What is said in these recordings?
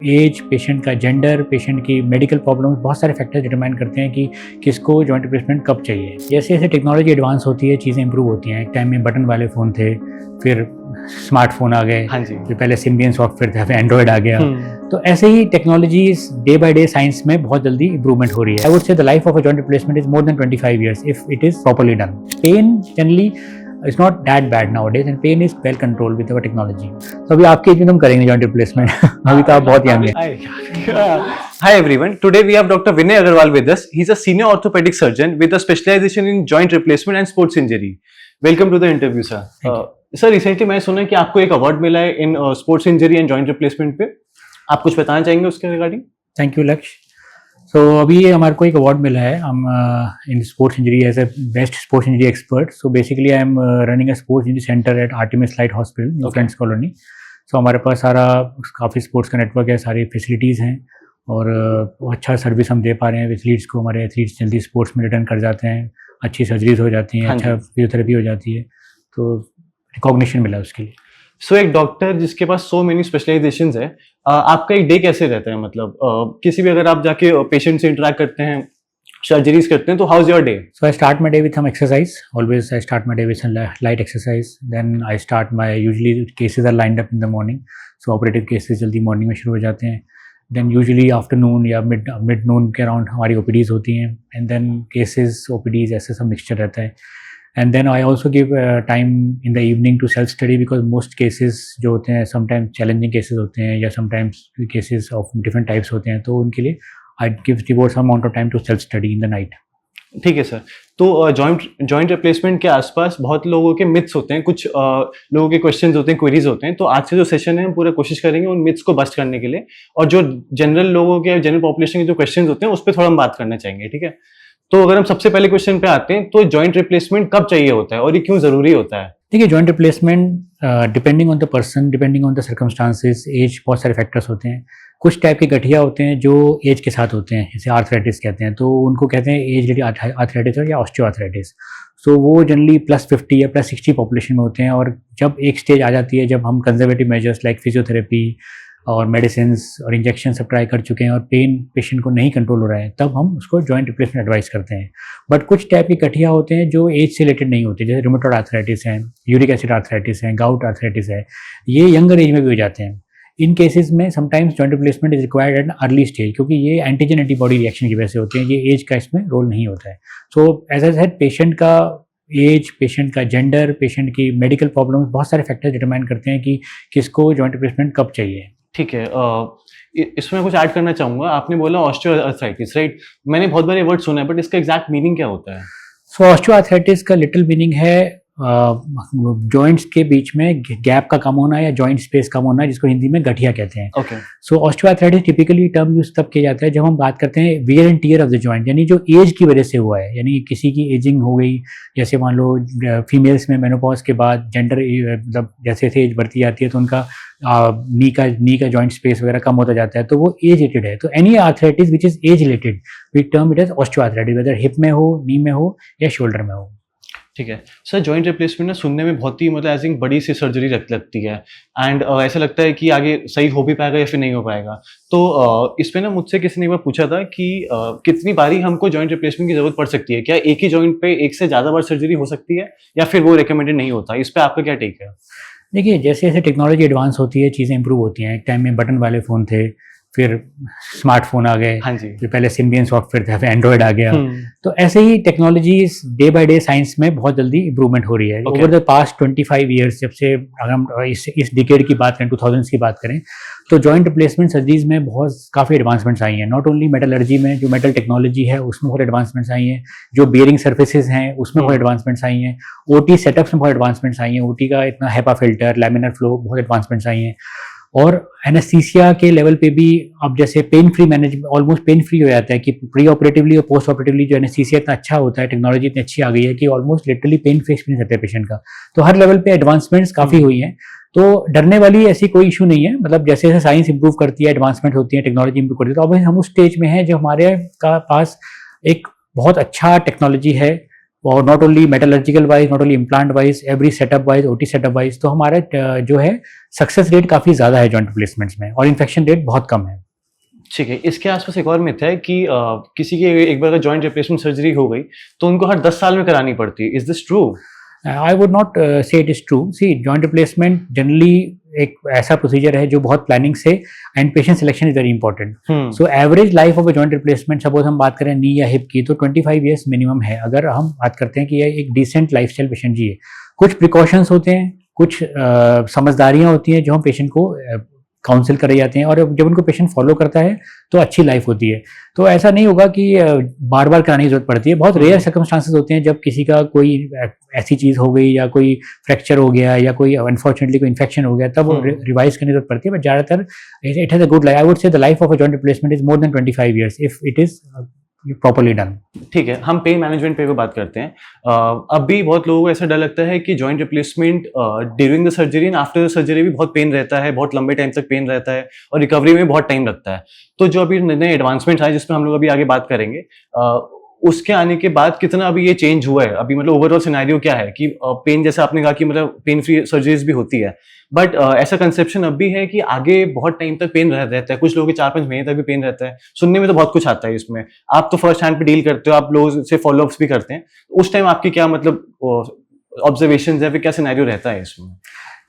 As, patient का gender, patient की medical problem, बहुत सारे फैक्टर्स डिटरमाइन करते हैं कि किसको जॉइंट रिप्लेसमेंट कब चाहिए। जैसे जैसे टेक्नोलॉजी एडवांस होती है चीज़ें इंप्रूव होती हैं। एक टाइम में बटन वाले फ़ोन थे, फिर स्मार्टफोन आ गए, हाँ जी। फिर पहले सिम्बियन सॉफ्टवेयर था, फिर एंड्रॉयड आ गया। तो ऐसे ही technologies day by day science में बहुत जल्दी इंप्रूवमेंट हो रही है। I would say the life of a joint replacement is more than 25 years if it is properly done. Pain generally is not that bad nowadays and pain is well controlled with our technology. So अभी आपकी as में तुम करेंगे joint replacement अभी तो आप बहुत young हैं। Hi everyone. Today we have Dr. Vinay Agarwal with us. He's a senior orthopedic surgeon with a specialization in joint replacement and sports injury. Welcome to the interview, sir. Sir, recently मैंने सुना है कि आपको एक award मिला है इन sports injury and joint replacement पे। आप कुछ बताना चाहेंगे उसके रिगार्डिंग? थैंक यू लक्ष्य। सो अभी हमारे को एक अवार्ड मिला है हम इन sports injury as a best sports injury expert. So basically I am running a sports injury centre at Artemis light hospital in Friends Colony. सो हमारे पास सारा काफ़ी स्पोर्ट्स का नेटवर्क है, सारी फैसिलिटीज़ हैं और अच्छा सर्विस हम दे पा रहे हैं एथलीट्स को। हमारे एथलीट्स जल्दी स्पोर्ट्स में रिटर्न कर जाते हैं, अच्छी सर्जरीज हो जाती हैं, अच्छा फिजियोथेरेपी हो जाती है, तो रिकॉग्निशन मिला उसके लिए। सो एक डॉक्टर जिसके पास सो मेनी स्पेशलाइजेशंस है, आपका एक डे कैसे रहता है? मतलब किसी भी अगर आप जाके पेशेंट से इंटरेक्ट करते हैं, सर्जरीज करते हैं, तो how is your day? So I start my day with some exercise. Always I start my day with some light exercise. Then I start my usually cases are lined up in the morning. So operative cases जल्दी morning में शुरू हो जाते हैं. Then usually afternoon या mid noon के around हमारी OPDs होती हैं. And then cases OPDs ऐसे सब mixture रहता है. And then I also give time in the evening to self study because most cases जो होते हैं sometimes challenging cases होते हैं या sometimes cases of different types होते हैं, तो उनके लिए I devote some amount of time to self study in the night. ठीक है सर। तो जॉइंट रिप्लेसमेंट के आसपास बहुत लोगों के मिथ्स होते हैं, कुछ लोगों के क्वेश्चंस होते हैं, क्वेरीज होते हैं। तो आज से जो सेशन है हम पूरा कोशिश करेंगे उन मिथ्स को बस्ट करने के लिए, और जो जनरल लोगों के जनरल पॉपुलेशन के जो क्वेश्चंस होते हैं उस पर थोड़ा हम बात करना चाहेंगे। ठीक है, तो अगर हम सबसे पहले क्वेश्चन पे आते हैं, तो जॉइंट रिप्लेसमेंट कब चाहिए होता है और ये क्यों जरूरी होता है? देखिए, joint replacement depending on the person, depending on the circumstances, age, बहुत सारे फैक्टर्स होते हैं। कुछ टाइप के गठिया होते हैं जो एज के साथ होते हैं, जैसे आर्थराइटिस कहते हैं, तो उनको कहते हैं एज रिलेटेड आर्थराइटिस या ऑस्टियो आर्थराइटिस। सो वो जनरली +50 या +60 पॉपुलेशन में होते हैं, और जब एक स्टेज आ जाती है जब हम कंजर्वेटिव मेजर्स लाइक फिजियोथेरेपी और मेडिसिन और इंजेक्शन सब ट्राई कर चुके हैं और पेन पेशेंट को नहीं कंट्रोल हो रहा है, तब हम उसको जॉइंट रिप्लेसमेंट एडवाइस करते हैं। बट कुछ टाइप की गठिया होते हैं जो एज से रिलेटेड नहीं होते, जैसे रूमेटॉइड आर्थराइटिस है, यूरिक एसिड आर्थराइटिस है, गाउट आर्थराइटिस है, ये यंगर एज में भी हो जाते हैं। इन केसेस में sometimes joint replacement is required at early stage, क्योंकि ये एंटीजन एंटीबॉडी रिएक्शन की वजह से होते हैं, ये एज का इसमें रोल नहीं होता है। So as I said, patient का एज, पेशेंट का जेंडर, पेशेंट की मेडिकल प्रॉब्लम, बहुत सारे फैक्टर्स डिटरमाइन करते हैं कि किसको जॉइंट रिप्लेसमेंट कब चाहिए। ठीक है, इसमें कुछ ऐड करना चाहूंगा। आपने बोला ऑस्टियोआर्थराइटिस, राइट? मैंने बहुत बार ये वर्ड सुना है, बट इसका एग्जैक्ट मीनिंग क्या होता है? सो ऑस्टियोआर्थराइटिस का लिटिल मीनिंग है जॉइंट्स के बीच में गैप का कम होना या जॉइंट स्पेस कम होना, जिसको हिंदी में गठिया कहते हैं। ओके। सो ऑस्टियोआर्थराइटिस टिपिकली टर्म यूज तब किया जाता है जब हम बात करते हैं wear and tear of the joint, यानी जो एज की वजह से हुआ है, यानी किसी की एजिंग हो गई, जैसे मान लो फीमेल्स में मेनोपॉज के बाद जेंडर मतलब जैसे जैसे एज बढ़ती जाती है तो उनका नी का जॉइंट स्पेस वगैरह कम होता जाता है, तो वो एज रिलेटेड है। तो any arthritis which is age related we term it as osteoarthritis, whether hip में हो, नी में हो या शोल्डर में हो। ठीक है सर, जॉइंट रिप्लेसमेंट ना सुनने में बहुत ही मतलब ऐसी बड़ी सी सर्जरी लगती है, एंड ऐसा लगता है कि आगे सही हो भी पाएगा या फिर नहीं हो पाएगा। तो इस पे ना मुझसे किसी ने एक बार पूछा था कि कितनी बारी हमको जॉइंट रिप्लेसमेंट की जरूरत पड़ सकती है? क्या एक ही जॉइंट पे एक से ज्यादा बार सर्जरी हो सकती है या फिर वो रिकमेंडेड नहीं होता? इस पे आपका क्या टेक है? देखिए, जैसे जैसे टेक्नोलॉजी एडवांस होती है चीज़ें इंप्रूव होती हैं। एक टाइम में बटन वाले फ़ोन थे, फिर स्मार्टफोन आ गए, हाँ जी। फिर पहले सिम्बियन सॉफ्टवेयर था, फिर एंड्रॉयड आ गया। तो ऐसे ही technologies day by day science में बहुत जल्दी इंप्रूवमेंट हो रही है ओवर द पास्ट 25 years। जब से अगर हम इस डिकेड की बात करें, 2000s की बात करें, तो जॉइंट रिप्लेसमेंट सर्जरीज में बहुत काफ़ी एडवांसमेंट्स आई हैं। नॉट ओनली मेटलर्जी में, जो मेटल टेक्नोलॉजी है उसमें बहुत एडवांसमेंट्स आई हैं, जो बियरिंग सर्फेसेज हैं उसमें बहुत एडवांसमेंट्स आई हैं, ओटी सेटअप्स में बहुत एडवांसमेंट्स आई हैं, ओटी का इतना हेपा फिल्टर, लैमिनर फ्लो, बहुत एडवांसमेंट्स आई हैं। और एनेस्थीसिया के लेवल पे भी अब जैसे pain free management, almost pain free हो जाता है कि प्री ऑपरेटिवली और पोस्ट ऑपरेटिवली जो एनेस्थीसिया इतना अच्छा होता है, टेक्नोलॉजी इतनी अच्छी आ गई है कि almost literally pain free experience रहता है पेशेंट का। तो हर लेवल पे एडवांसमेंट्स काफ़ी हुई हैं, तो डरने वाली ऐसी कोई इशू नहीं है। मतलब जैसे जैसे साइंस इंप्रूव करती है, एडवांसमेंट होती है, टेक्नोलॉजी इंप्रूव करती है, तो अब हम उस स्टेज में हैं जब हमारे पास एक बहुत अच्छा टेक्नोलॉजी है और not only metallurgical wise, not only implant wise, every setup wise, OT setup wise, तो हमारा जो है सक्सेस रेट काफ़ी ज़्यादा है जॉइंट रिप्लेसमेंट्स में, और इन्फेक्शन रेट बहुत कम है। ठीक है, इसके आसपास एक और मिथ है कि किसी की एक बार अगर जॉइंट रिप्लेसमेंट सर्जरी हो गई तो उनको हर 10 साल में करानी पड़ती है। Is this true? I would not say it is true. See, joint replacement generally एक ऐसा प्रोसीजर है जो बहुत प्लानिंग से, and patient selection is very important. So average life of a joint replacement, suppose हम बात करें नी या हिप की, तो 25 ईयर्स मिनिमम है। अगर हम बात करते हैं कि ये एक डिसेंट लाइफस्टाइल पेशेंट जी है, कुछ प्रिकॉशंस होते हैं, कुछ समझदारियाँ होती हैं जो हम पेशेंट को काउंसिल कराई जाते हैं, और जब उनको पेशेंट फॉलो करता है तो अच्छी लाइफ होती है। तो ऐसा नहीं होगा कि बार बार कराने की जरूरत पड़ती है। बहुत रेयर सर्कमस्टांसेस होते हैं जब किसी का कोई ऐसी चीज़ हो गई, या कोई फ्रैक्चर हो गया, या कोई अनफॉर्चुनेटली कोई इन्फेक्शन हो गया, तब रिवाइज करने की जरूरत पड़ती है। बट ज़्यादातर it has a good life. I would say the life of a joint replacement is more than 25 years if it is properly done. ठीक है, हम पेन मैनेजमेंट पे बात करते हैं। अब भी बहुत लोगों को ऐसा डर लगता है कि joint replacement during the surgery and after the surgery भी बहुत पेन रहता है, बहुत लंबे टाइम तक पेन रहता है, और रिकवरी में बहुत टाइम लगता है। तो जो अभी नए एडवांसमेंट आए, जिसमें हम लोग अभी आगे बात करेंगे, उसके आने के बाद कितना अभी ये चेंज हुआ है? अभी मतलब ओवरऑल सिनेरियो क्या है कि पेन, जैसे आपने कहा कि मतलब पेन फ्री सर्जरीज भी होती है, बट ऐसा कंसेप्शन अब भी है कि आगे बहुत टाइम तक पेन रहता है। कुछ लोगों के 4-5 महीने तक भी पेन रहता है। सुनने में तो बहुत कुछ आता है इसमें। आप तो फर्स्ट हैंड पे डील करते हो, आप लोगों से फॉलोअप्स भी करते हैं, उस टाइम आपकी क्या मतलब ऑब्जर्वेशन है, फिर क्या सिनेरियो रहता है इसमें?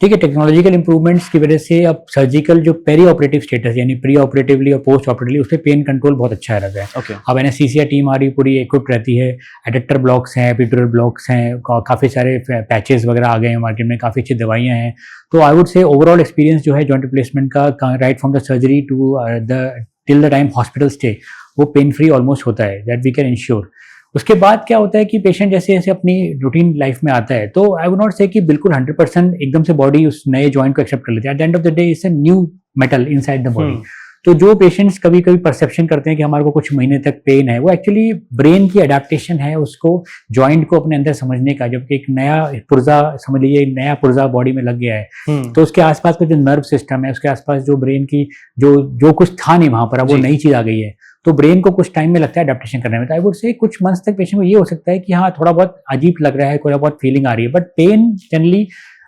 ठीक है, टेक्नोलॉजिकल इंप्रूवमेंट्स की वजह से अब सर्जिकल जो पेरी ऑपरेटिव स्टेटस, यानी प्री ऑपरेटिवली और पोस्ट ऑपरेटिवली, उस पर पेन कंट्रोल बहुत अच्छा रहता है। Okay. अब एनेस्थीसिया टीम हमारी पूरी इक्विप्ड रहती है, एडेक्टर ब्लॉक्स हैं, एपिड्यूरल ब्लॉक्स हैं, काफ़ी सारे पैचेस वगैरह आ गए हैं मार्केट में, काफ़ी अच्छी दवाइयाँ हैं। तो I would say overall experience जो है जॉइंट रिप्लेसमेंट का, right from the surgery to the till the time hospital stay, वो पेन फ्री ऑलमोस्ट होता है, दैट वी कैन इंश्योर। उसके बाद क्या होता है कि पेशेंट जैसे जैसे अपनी रूटीन लाइफ में आता है, तो आई वुड नॉट से कि बिल्कुल 100% एकदम से बॉडी उस नए जॉइंट को एक्सेप्ट कर लेती है। At the end of the day it's a new metal inside the body. तो जो पेशेंट्स कभी कभी परसेप्शन करते हैं कि हमारे को कुछ महीने तक पेन है, वो एक्चुअली ब्रेन की अडेप्टेशन है उसको जॉइंट को अपने अंदर समझने का। जब एक नया पुर्जा, समझ लीजिए नया पुर्जा बॉडी में लग गया है, तो उसके आसपास का जो नर्व सिस्टम है, उसके आसपास जो ब्रेन की जो कुछ था नहीं वहां पर, अब वो नई चीज आ गई है, तो ब्रेन को कुछ टाइम में लगता है अडेप्टेशन करने में। तो आई वुड से कुछ मंथ्स तक पेशेंट को ये हो सकता है कि हाँ थोड़ा बहुत अजीब लग रहा है, कोई बहुत फीलिंग आ रही है, but pain generally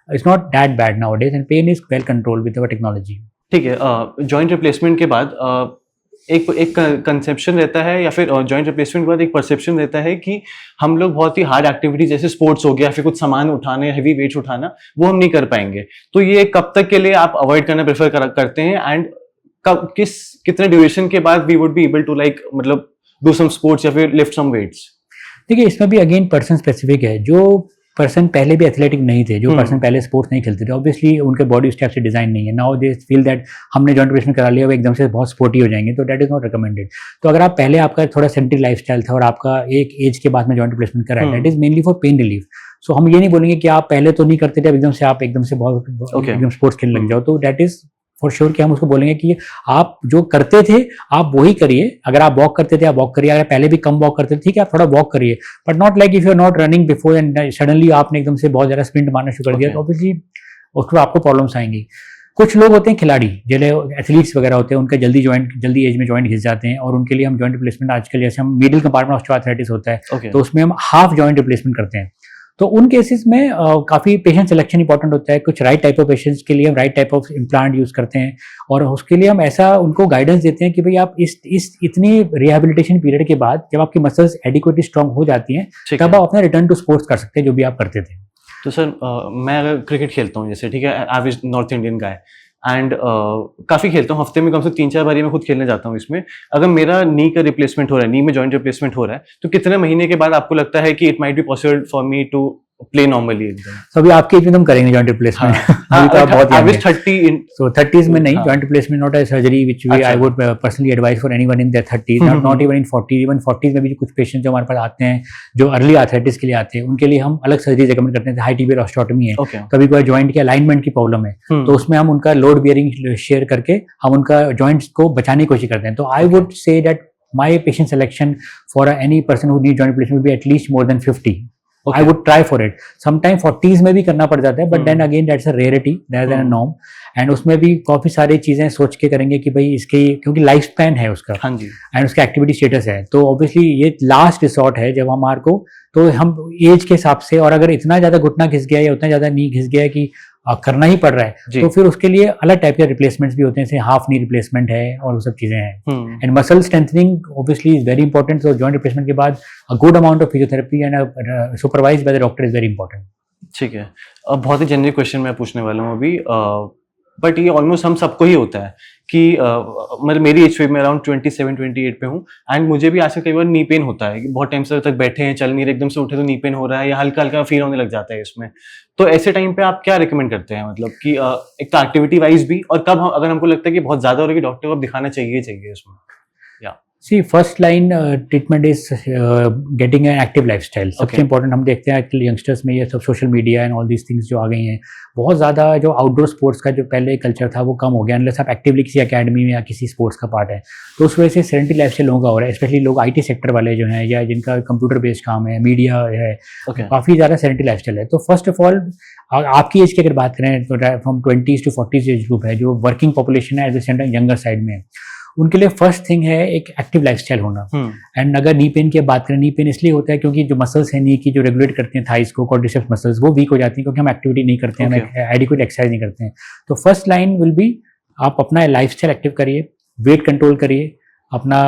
is not that bad now days, and pain is well controlled with our technology. ठीक है, जॉइंट रिप्लेसमेंट के बाद एक कंसेप्शन रहता है, या फिर जॉइंट रिप्लेसमेंट के बाद एक परसेप्शन रहता है कि हम लोग बहुत ही हार्ड एक्टिविटी जैसे स्पोर्ट्स हो गया, फिर कुछ सामान उठाने, हैवी वेट्स उठाना, वो हम नहीं कर पाएंगे। तो ये कब तक के लिए आप अवॉइड करना प्रेफर करते हैं, एंड कब कितने ड्यूरेशन के बाद we would be able to like मतलब डू सम स्पोर्ट्स या फिर लिफ्ट सम वेट्स? देखिए, इसमें भी अगेन पर्सन स्पेसिफिक है। जो पर्सन पहले भी एथलेटिक नहीं थे, जो पर्सन पहले स्पोर्ट्स नहीं खेलते थे, ऑब्वियसली उनके बॉडी उस टाइप से डिजाइन नहीं है। नाउ दे फील दैट हमने जॉइंट रिप्लेसमेंट करा लिया, वो एकदम से बहुत स्पोर्टी हो जाएंगे, तो दैट इज नॉट रिकमेंडेड। तो अगर आप पहले आपका थोड़ा सेडेंटरी लाइफस्टाइल था और आपका एक एज के बाद में जॉइंट रिप्लेसमेंट करा है, that is mainly for pain relief. So हम ये नहीं बोलेंगे कि आप पहले तो नहीं करते थे, आप एकदम से बहुत एकदम स्पोर्ट्स खेलने लग जाओ, तो दैट इज फॉर श्योर कि हम उसको बोलेंगे कि आप जो करते थे आप वही करिए। अगर आप वॉक करते थे आप वॉक करिए, अगर पहले भी कम वॉक करते थे ठीक है आप थोड़ा वॉक करिए, but not like if you are not running before and suddenly आपने एकदम से बहुत ज़्यादा स्प्रिंट मारना शुरू कर दिया, तो ऑब्वियसली उसको आपको प्रॉब्लम्स आएंगी। कुछ लोग होते हैं खिलाड़ी, जो एथलीट्स वगैरह होते हैं, उनका जल्दी एज में जॉइंट घिस जाते हैं, और उनके लिए हम जॉइंट रिप्लेसमेंट आजकल जैसे हम मिडिल कंपार्टमेंट ऑस्टियोआर्थराइटिस होता है, तो उसमें हम हाफ जॉइंट रिप्लेसमेंट करते हैं। तो उन केसेस में काफ़ी पेशेंट सिलेक्शन इंपॉर्टेंट होता है। कुछ राइट टाइप ऑफ पेशेंट्स के लिए हम right type of implant use करते हैं, और उसके लिए हम ऐसा उनको गाइडेंस देते हैं कि भाई आप इस इतनी रिहेबिलिटेशन पीरियड के बाद जब आपकी मसल्स एडिक्वेटली स्ट्रॉन्ग हो जाती हैं, तब आप अपना रिटर्न टू स्पोर्ट्स कर सकते हैं जो भी आप करते थे। तो सर मैं अगर क्रिकेट खेलता हूँ जैसे, ठीक है, average north Indian guy, and काफ़ी खेलता हूँ, हफ्ते में कम से 3-4 बारी मैं खुद खेलने जाता हूँ। इसमें अगर मेरा नी का रिप्लेसमेंट हो रहा है, नी में जॉइंट रिप्लेसमेंट हो रहा है, तो कितने महीने के बाद आपको लगता है कि it might be possible for me to play normally? तो अभी आपके एज में तुम करेंगे जॉइंट रिप्लेसमेंट? अभी तो आप बहुत एवरेज 30 सो 30s में नहीं, joint replacement not a surgery which we I would personally advise for anyone in their 30s, not even in 40s। Even 40s में भी कुछ पेशेंट जो हमारे पास आते हैं जो अर्ली आर्थराइटिस के लिए आते हैं, उनके लिए हम अलग सर्जरी रिकमेंड करते हैं। हाई टिबियल ऑस्टियोटॉमी है, कभी कोई जॉइंट के अलाइनमेंट की प्रॉब्लम है, तो उसमें हम उनका लोड बियरिंग शेयर करके हम उनका जॉइंट्स को बचाने की कोशिश करते हैं। तो I would say that my patient selection for any person who need joint replacement will be at least more than 50। I would try for it. Sometime 40s में भी करना पड़ जाता है, but then again that's a rarity that then a norm. And उसमें भी काफी सारी चीजें सोच के करेंगे कि भाई इसके, क्योंकि लाइफ स्पैन है उसका हाँ जी। एंड उसका एक्टिविटी स्टेटस है, तो ऑब्वियसली ये लास्ट रिसोर्ट है जब हमारे को, तो हम एज के हिसाब से, और अगर इतना ज्यादा घुटना घिस गया या उतना ज्यादा नी घिस गया कि करना ही पड़ रहा है, जी। तो फिर उसके लिए अलग टाइप के रिप्लेसमेंट्स भी होते हैं, जैसे हाफ नी रिप्लेसमेंट है और वो सब चीजें हैं। And muscle strengthening obviously is very important. तो जॉइंट रिप्लेसमेंट के बाद a good amount of physiotherapy and supervised by the doctor is very important. ठीक है। अब बहुत ही जेनरिक क्वेश्चन मैं पूछने वाला हूँ अभी, बट ये ऑलमोस्ट हम सबको ही होता है कि मतलब मेरी एज पे मैं अराउंड 27-28 पे हूँ, एंड मुझे भी आज कई बार नी पेन होता है कि बहुत टाइम से तक बैठे हैं, चल नहीं रहे, एकदम से उठे तो नी पेन हो रहा है या हल्का हल्का फील होने लग जाता है इसमें। तो ऐसे टाइम पे आप क्या रिकमेंड करते हैं, मतलब कि एक तो एक्टिविटी वाइज भी, और कब अगर हमको लगता है कि बहुत ज्यादा हो रहा है कि डॉक्टर को अब दिखाना चाहिए इसमें? See, first line treatment is getting an active lifestyle. सबसे इम्पोर्टेंट हम देखते हैं आजकल यंगस्टर्स में ये सब social media and all these things जो आ गई हैं, बहुत ज़्यादा जो आउटडोर स्पोर्ट्स का जो पहले कल्चर था वो कम हो गया, अनलेस आप एक्टिवली किसी एकेडमी में या किसी स्पोर्ट्स का पार्ट है। तो उस वजह से सेडेंटरी लाइफस्टाइल लोगों का हो रहा है, स्पेशली लोग IT सेक्टर वाले जो हैं या जिनका कंप्यूटर बेस्ड काम है, मीडिया है, काफ़ी ज़्यादा सेडेंटरी लाइफस्टाइल है। तो फर्स्ट ऑफ ऑल आपकी एज की अगर बात करें तो from 20s to 40s as group है, जो वर्किंग पॉपुलेशन है as a centre younger side में, उनके लिए फर्स्ट थिंग है एक एक्टिव लाइफस्टाइल होना। एंड अगर नी पेन की बात करें, नी पेन इसलिए होता है क्योंकि जो मसल्स हैं नी की जो रेगुलेट करते हैं थाइस को, क्वाड्रिसेप्स मसल्स, वो वीक हो जाती हैं क्योंकि हम एक्टिविटी नहीं करते हैं, हम एडिक्वेट एक्सरसाइज नहीं करते हैं। तो फर्स्ट लाइन विल बी आप अपना लाइफस्टाइल एक्टिव करिए, वेट कंट्रोल करिए, अपना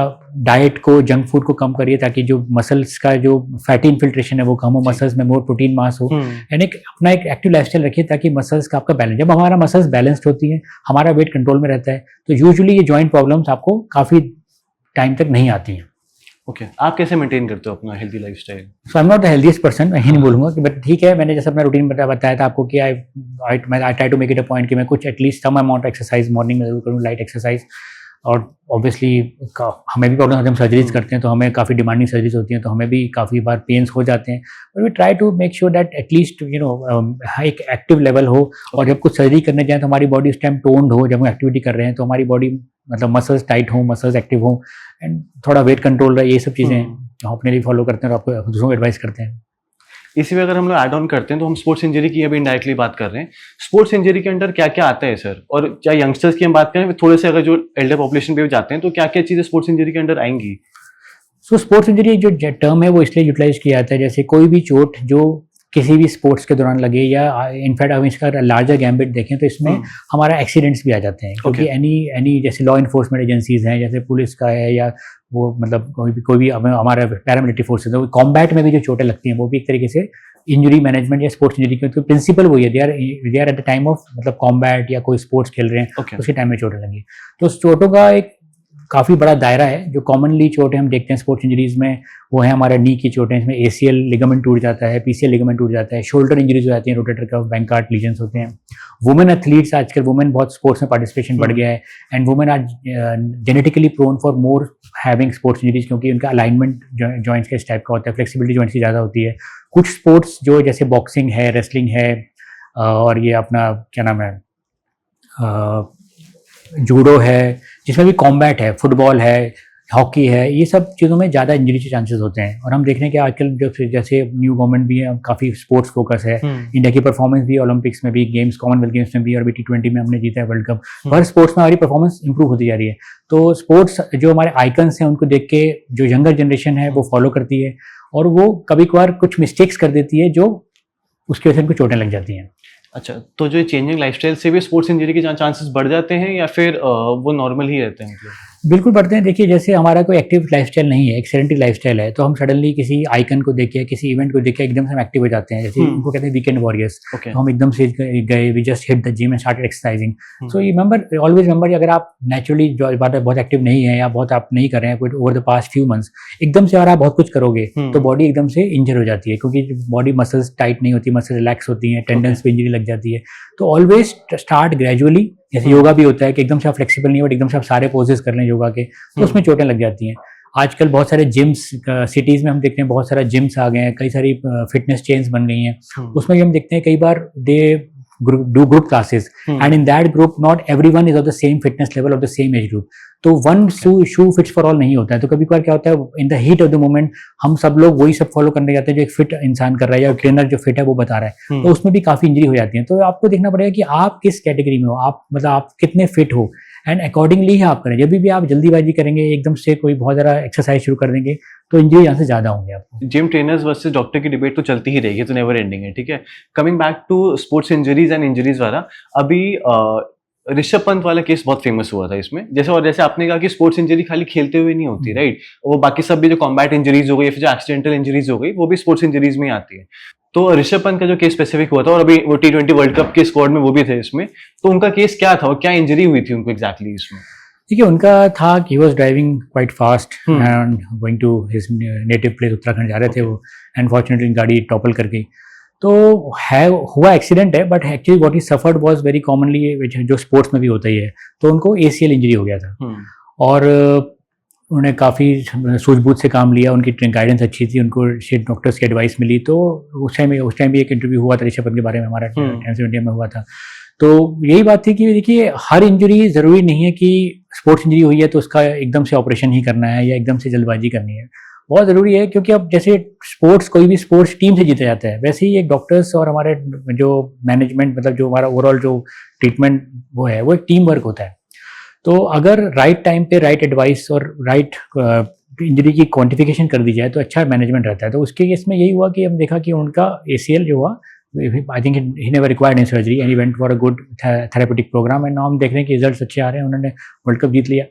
डाइट को, जंक फूड को कम करिए ताकि जो मसल्स का जो फैटी इन्फिल्ट्रेशन है वो कम हो, मसल्स में मोर प्रोटीन मास हो, एंड अपना एक एक्टिव लाइफस्टाइल रखिए ताकि मसल्स का आपका बैलेंस, जब हमारा मसल्स बैलेंस्ड होती है, हमारा वेट कंट्रोल में रहता है, तो यूजुअली ये जॉइंट प्रॉब्लम्स आपको काफ़ी टाइम तक नहीं आती हैं। ओके, आप कैसे मेंटेन करते हो अपना healthy lifestyle? So I am not the healthiest person, मैं ही नहीं बोलूँगा कि, बट ठीक है, मैंने जैसा अपना रूटीन बताया था आपको कि I try to make it a point कि मैं कुछ at least some amount exercise morning में जरूर करूँ, लाइट एक्सरसाइज। और ऑब्वियसली हमें भी प्रॉब्लम होते हैं, हम सर्जरीज करते हैं तो हमें काफ़ी डिमांडिंग सर्जरीज होती हैं, तो हमें भी काफ़ी बार पेन्स हो जाते हैं, but we try to make sure that at least एक एक्टिव लेवल हो, और जब कुछ सर्जरी करने जाए तो हमारी बॉडी उस टाइम टोन्ड हो, जब हम एक्टिविटी कर रहे हैं तो हमारी बॉडी मतलब मसल्स टाइट हो, मसल्स एक्टिव हो, एंड थोड़ा वेट कंट्रोल रहे, ये सब चीज़ें हम अपने लिए फॉलो करते हैं और आपको दूसरों को एडवाइस करते हैं। इसी में अगर हम लोग ऐड ऑन करते हैं तो हम स्पोर्ट्स इंजरी की अभी इनडायरेक्टली बात कर रहे हैं। स्पोर्ट्स इंजरी के अंडर क्या क्या आता है सर, और चाहे यंगस्टर्स की हम बात करें, थोड़े से अगर जो एल्डर पॉपुलेशन पे भी जाते हैं तो क्या क्या चीज़ें स्पोर्ट्स इंजरी के अंडर आएंगी? सो स्पोर्ट्स इंजरी जो टर्म है वो इसलिए यूटिलाइज किया जाता है, जैसे कोई भी चोट जो किसी भी स्पोर्ट्स के दौरान लगे, या इनफैक्ट हम इसका लार्जर गैम्बिट देखें तो इसमें हमारा एक्सीडेंट्स भी आ जाते हैं, क्योंकि एनी जैसे लॉ इन्फोर्समेंट एजेंसीज हैं, जैसे पुलिस का है, या वो मतलब कोई भी हमारा पैरामिलिट्री फोर्सेज है, कॉम्बैट में भी जो चोटें लगती हैं वो भी एक तरीके से इंजरी मैनेजमेंट या स्पोर्ट्स इंजरी की, तो प्रिंसिपल वही है, they are at the time of मतलब कॉम्बैट या कोई स्पोर्ट्स खेल रहे हैं उसके टाइम में चोटें लगी। तो चोटों का एक काफ़ी बड़ा दायरा है। जो कॉमनली चोटें हम देखते हैं स्पोर्ट्स इंजरीज में, वो है हमारा नी की चोटें, इसमें ACL लिगामेंट टूट जाता है, PCL लिगामेंट टूट जाता है, शोल्डर इंजरीज हो जाती हैं, रोटेटर कफ, बैंकार्ट लीजन्स होते हैं। वुमेन एथलीट्स, आजकल वुमेन बहुत स्पोर्ट्स में पार्टिसिपेशन बढ़ गया है, and women are genetically prone for more having sports injuries, क्योंकि उनका अलाइनमेंट जॉइंट्स के इस टाइप का होता है, फ्लेक्सिबिलिटी जॉइंट्स की ज़्यादा होती है। कुछ स्पोर्ट्स जो जैसे बॉक्सिंग है, रेसलिंग है, और ये अपना क्या नाम है, जूडो है, जिसमें भी कॉम्बैट है, फुटबॉल है, हॉकी है, ये सब चीज़ों में ज़्यादा इंजरी के चांसेस होते हैं। और हम देख रहे हैं कि आजकल जो जैसे न्यू गवर्नमेंट भी है, काफ़ी स्पोर्ट्स फोकस है, इंडिया की परफॉर्मेंस भी ओलंपिक्स में भी, गेम्स, कॉमनवेल्थ गेम्स में भी, और अभी T20 में हमने जीता है वर्ल्ड कप, हर स्पोर्ट्स में हमारी परफॉर्मेंस इंप्रूव होती जा रही है। तो स्पोर्ट्स जो हमारे आइकन्स हैं उनको देख के जो यंगर जनरेशन है वो फॉलो करती है, और वो कभी कभार कुछ मिस्टेक्स कर देती है जो उसकी वजह से उनको चोटें लग जाती हैं। अच्छा, तो जो चेंजिंग लाइफस्टाइल से भी स्पोर्ट्स इंजरी के चांसेस बढ़ जाते हैं या फिर वो नॉर्मल ही रहते हैं? मतलब बिल्कुल बढ़ते हैं। देखिए, जैसे हमारा कोई एक्टिव लाइफस्टाइल नहीं है, एक सेडेंटरी लाइफस्टाइल है, तो हम सडनली किसी आइकन को देख के, किसी इवेंट को देख के एकदम से हम एक्टिव हो जाते हैं, जैसे उनको कहते हैं वीकेंड वॉरियर्स। तो हम एकदम से गए, we just hit the gym and started exercising. So you remember, always remember, अगर आप नेचुरली जो बात है बहुत एक्टिव नहीं है या बहुत आप नहीं कर रहे हैं over the past few months, एकदम से अगर आप बहुत कुछ करोगे तो बॉडी एकदम से इंजर हो जाती है, क्योंकि बॉडी मसल्स टाइट नहीं होती, मसल रिलैक्स होती हैं, टेंडन्स पे इंजरी लग जाती है। तो ऑलवेज स्टार्ट ग्रेजुअली, जैसे योगा भी होता है कि एकदम से आप फ्लेक्सिबल नहीं हो, एकदम से आप सारे पोजेस कर लें योगा के, तो उसमें चोटें लग जाती हैं। आजकल बहुत सारे जिम्स, सिटीज़ में हम देखते हैं बहुत सारा जिम्स आ गए हैं, कई सारी फिटनेस चेन्स बन गई हैं, उसमें भी हम देखते हैं कई बार दे do group classes, and in that group not everyone is of the same fitness level, of the same age group. तो one shoe fits for all नहीं होता है। तो कभी कभार क्या होता है, in the heat of the moment हम सब लोग वही सब फॉलो करने जाते हैं जो एक फिट इंसान कर रहा है या ट्रेनर जो फिट है वो बता रहा है, तो उसमें भी काफी इंजरी हो जाती है। तो आपको देखना पड़ेगा कि आप किस कैटेगरी में हो, आप मतलब आप कितने फिट हो, एंड अकॉर्डिंगली ही आप करें। जब भी आप जल्दीबाजी करेंगे, एकदम से कोई बहुत ज़्यादा एक्सरसाइज शुरू कर देंगे, तो इंजरी यहाँ से ज़्यादा होंगे आपको। जिम ट्रेनर्स वर्सेस डॉक्टर की डिबेट तो चलती ही रहेगी, तो नेवर एंडिंग है, ठीक है। Coming back to sports injuries and injuries वाला, अभी ऋषभ पंत वाला केस बहुत फेमस हुआ था इसमें। जैसे आपने कहा कि स्पोर्ट्स इंजरी खाली खेलते हुए नहीं होती, राइट, वो बाकी सब भी जो कॉम्बैट इंजरीज हो गई या फिर जो एक्सीडेंटल इंजरीज हो गई वो भी स्पोर्ट्स इंजरीज में ही आती है। तो ऋषभ पंत का जो केस स्पेसिफिक हुआ था, और अभी वो T20 वर्ल्ड कप के स्क्वाड में वो भी थे इसमें, तो उनका केस क्या था और क्या इंजरी हुई थी उनको एग्जैक्टली इसमें? देखिए, उनका था कि he was driving quite fast and going to his native place, Uttarakhand जा रहे थे वो, अनफॉर्चुनेटली गाड़ी टॉपल कर गई। तो है हुआ एक्सीडेंट है, but actually what he suffered was very commonly जो स्पोर्ट्स में भी होता ही है, तो उनको ACL इंजरी हो गया था। और उन्होंने काफ़ी सूझबूझ से काम लिया, उनकी गाइडेंस अच्छी थी, उनको डॉक्टर्स की एडवाइस मिली। तो उस टाइम भी एक इंटरव्यू हुआ था ऋषभ पंत के बारे में, हमारा टाइम्स ऑफ इंडिया में हुआ था। तो यही बात थी कि देखिए, हर इंजरी ज़रूरी नहीं है कि स्पोर्ट्स इंजरी हुई है तो उसका एकदम से ऑपरेशन ही करना है या एकदम से जल्दबाजी करनी है। बहुत ज़रूरी है, क्योंकि अब जैसे कोई भी स्पोर्ट्स टीम से जीता जाता है, वैसे ही एक डॉक्टर्स और हमारे जो मैनेजमेंट, मतलब जो हमारा ओवरऑल जो ट्रीटमेंट वो है, वो एक टीम वर्क होता है। तो अगर राइट टाइम पे राइट एडवाइस और राइट इंजरी की क्वांटिफिकेशन कर दी जाए तो अच्छा मैनेजमेंट रहता है। तो उसके केस में यही हुआ कि हम देखा कि उनका ACL जो हुआ, I think he never required any surgery and he went for a good therapeutic programme, and now हम देख रहे हैं कि रिजल्ट्स अच्छे आ रहे हैं, उन्होंने वर्ल्ड कप जीत लिया।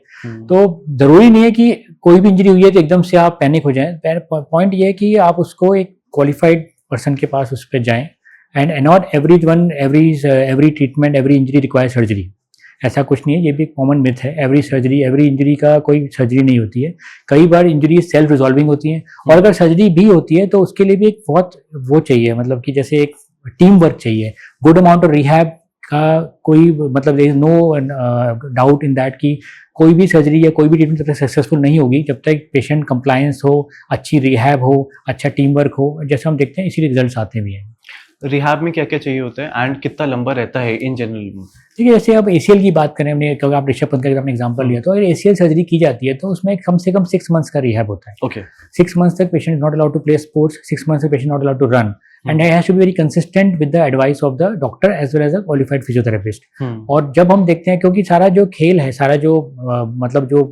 तो ज़रूरी नहीं है कि कोई भी इंजरी हुई है तो एकदम से आप पैनिक हो जाएं। पॉइंट ये है कि आप उसको एक क्वालिफाइड पर्सन के पास उस पर जाएं, and not every treatment, every injury require surgery, ऐसा कुछ नहीं है। ये भी एक कॉमन मिथ है, एवरी इंजरी का कोई सर्जरी नहीं होती है। कई बार इंजरी सेल्फ रिजॉल्विंग होती हैं, और अगर सर्जरी भी होती है तो उसके लिए भी एक बहुत वो चाहिए, मतलब कि जैसे एक टीम वर्क चाहिए, गुड अमाउंट ऑफ रिहैब का कोई मतलब there is no doubt in that कि कोई भी सर्जरी या कोई भी ट्रीटमेंट जब तक सक्सेसफुल नहीं होगी, जब तक पेशेंट कंप्लायंस हो, अच्छी रिहैब हो, अच्छा टीम वर्क हो, जैसे हम देखते हैं इसीलिए रिजल्ट्स आते भी हैं। रिहैब में क्या क्या चाहिए होता है एंड कितना लंबा रहता है इन जनरल में? ठीक है, जैसे अब ACL की बात करें, हमने क्योंकि आप ऋषभ पंत का आपने एग्जांपल लिया, तो अगर ACL सर्जरी की जाती है तो उसमें कम से कम 6 मंथ्स का रिहैब होता है। ओके, 6 मंथ्स तक patient is not allowed to play sports, 6 months तक patient not allowed to run, and he has to be very consistent with the advice of the doctor as well as a qualified physiotherapist. और जब हम देखते हैं, क्योंकि सारा जो खेल है, सारा जो मतलब जो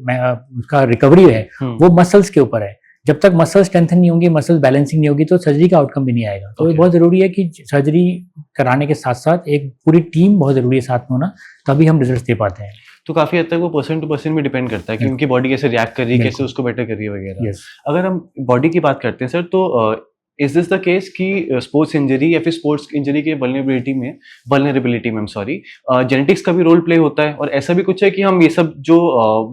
उसका रिकवरी है वो मसल्स के ऊपर है, जब तक मसल स्ट्रेंथन नहीं होंगी, मसल बैलेंसिंग नहीं होगी, तो सर्जरी का आउटकम भी नहीं आएगा। तो ये बहुत ज़रूरी है कि सर्जरी कराने के साथ साथ एक पूरी टीम बहुत ज़रूरी है साथ में होना, तभी हम रिजल्ट दे पाते हैं। तो काफी हद तक वो पर्सन टू पर्सन भी डिपेंड करता है कि उनकी बॉडी कैसे रिएक्ट कर रही है, कैसे उसको बेटर कर रही है वगैरह। अगर हम बॉडी की बात करते हैं सर, तो इज दिस द केस कि स्पोर्ट्स इंजरी या फिर स्पोर्ट्स इंजरी के वल्नरेबिलिटी में जेनेटिक्स का भी रोल प्ले होता है? और ऐसा भी कुछ है कि हम ये सब जो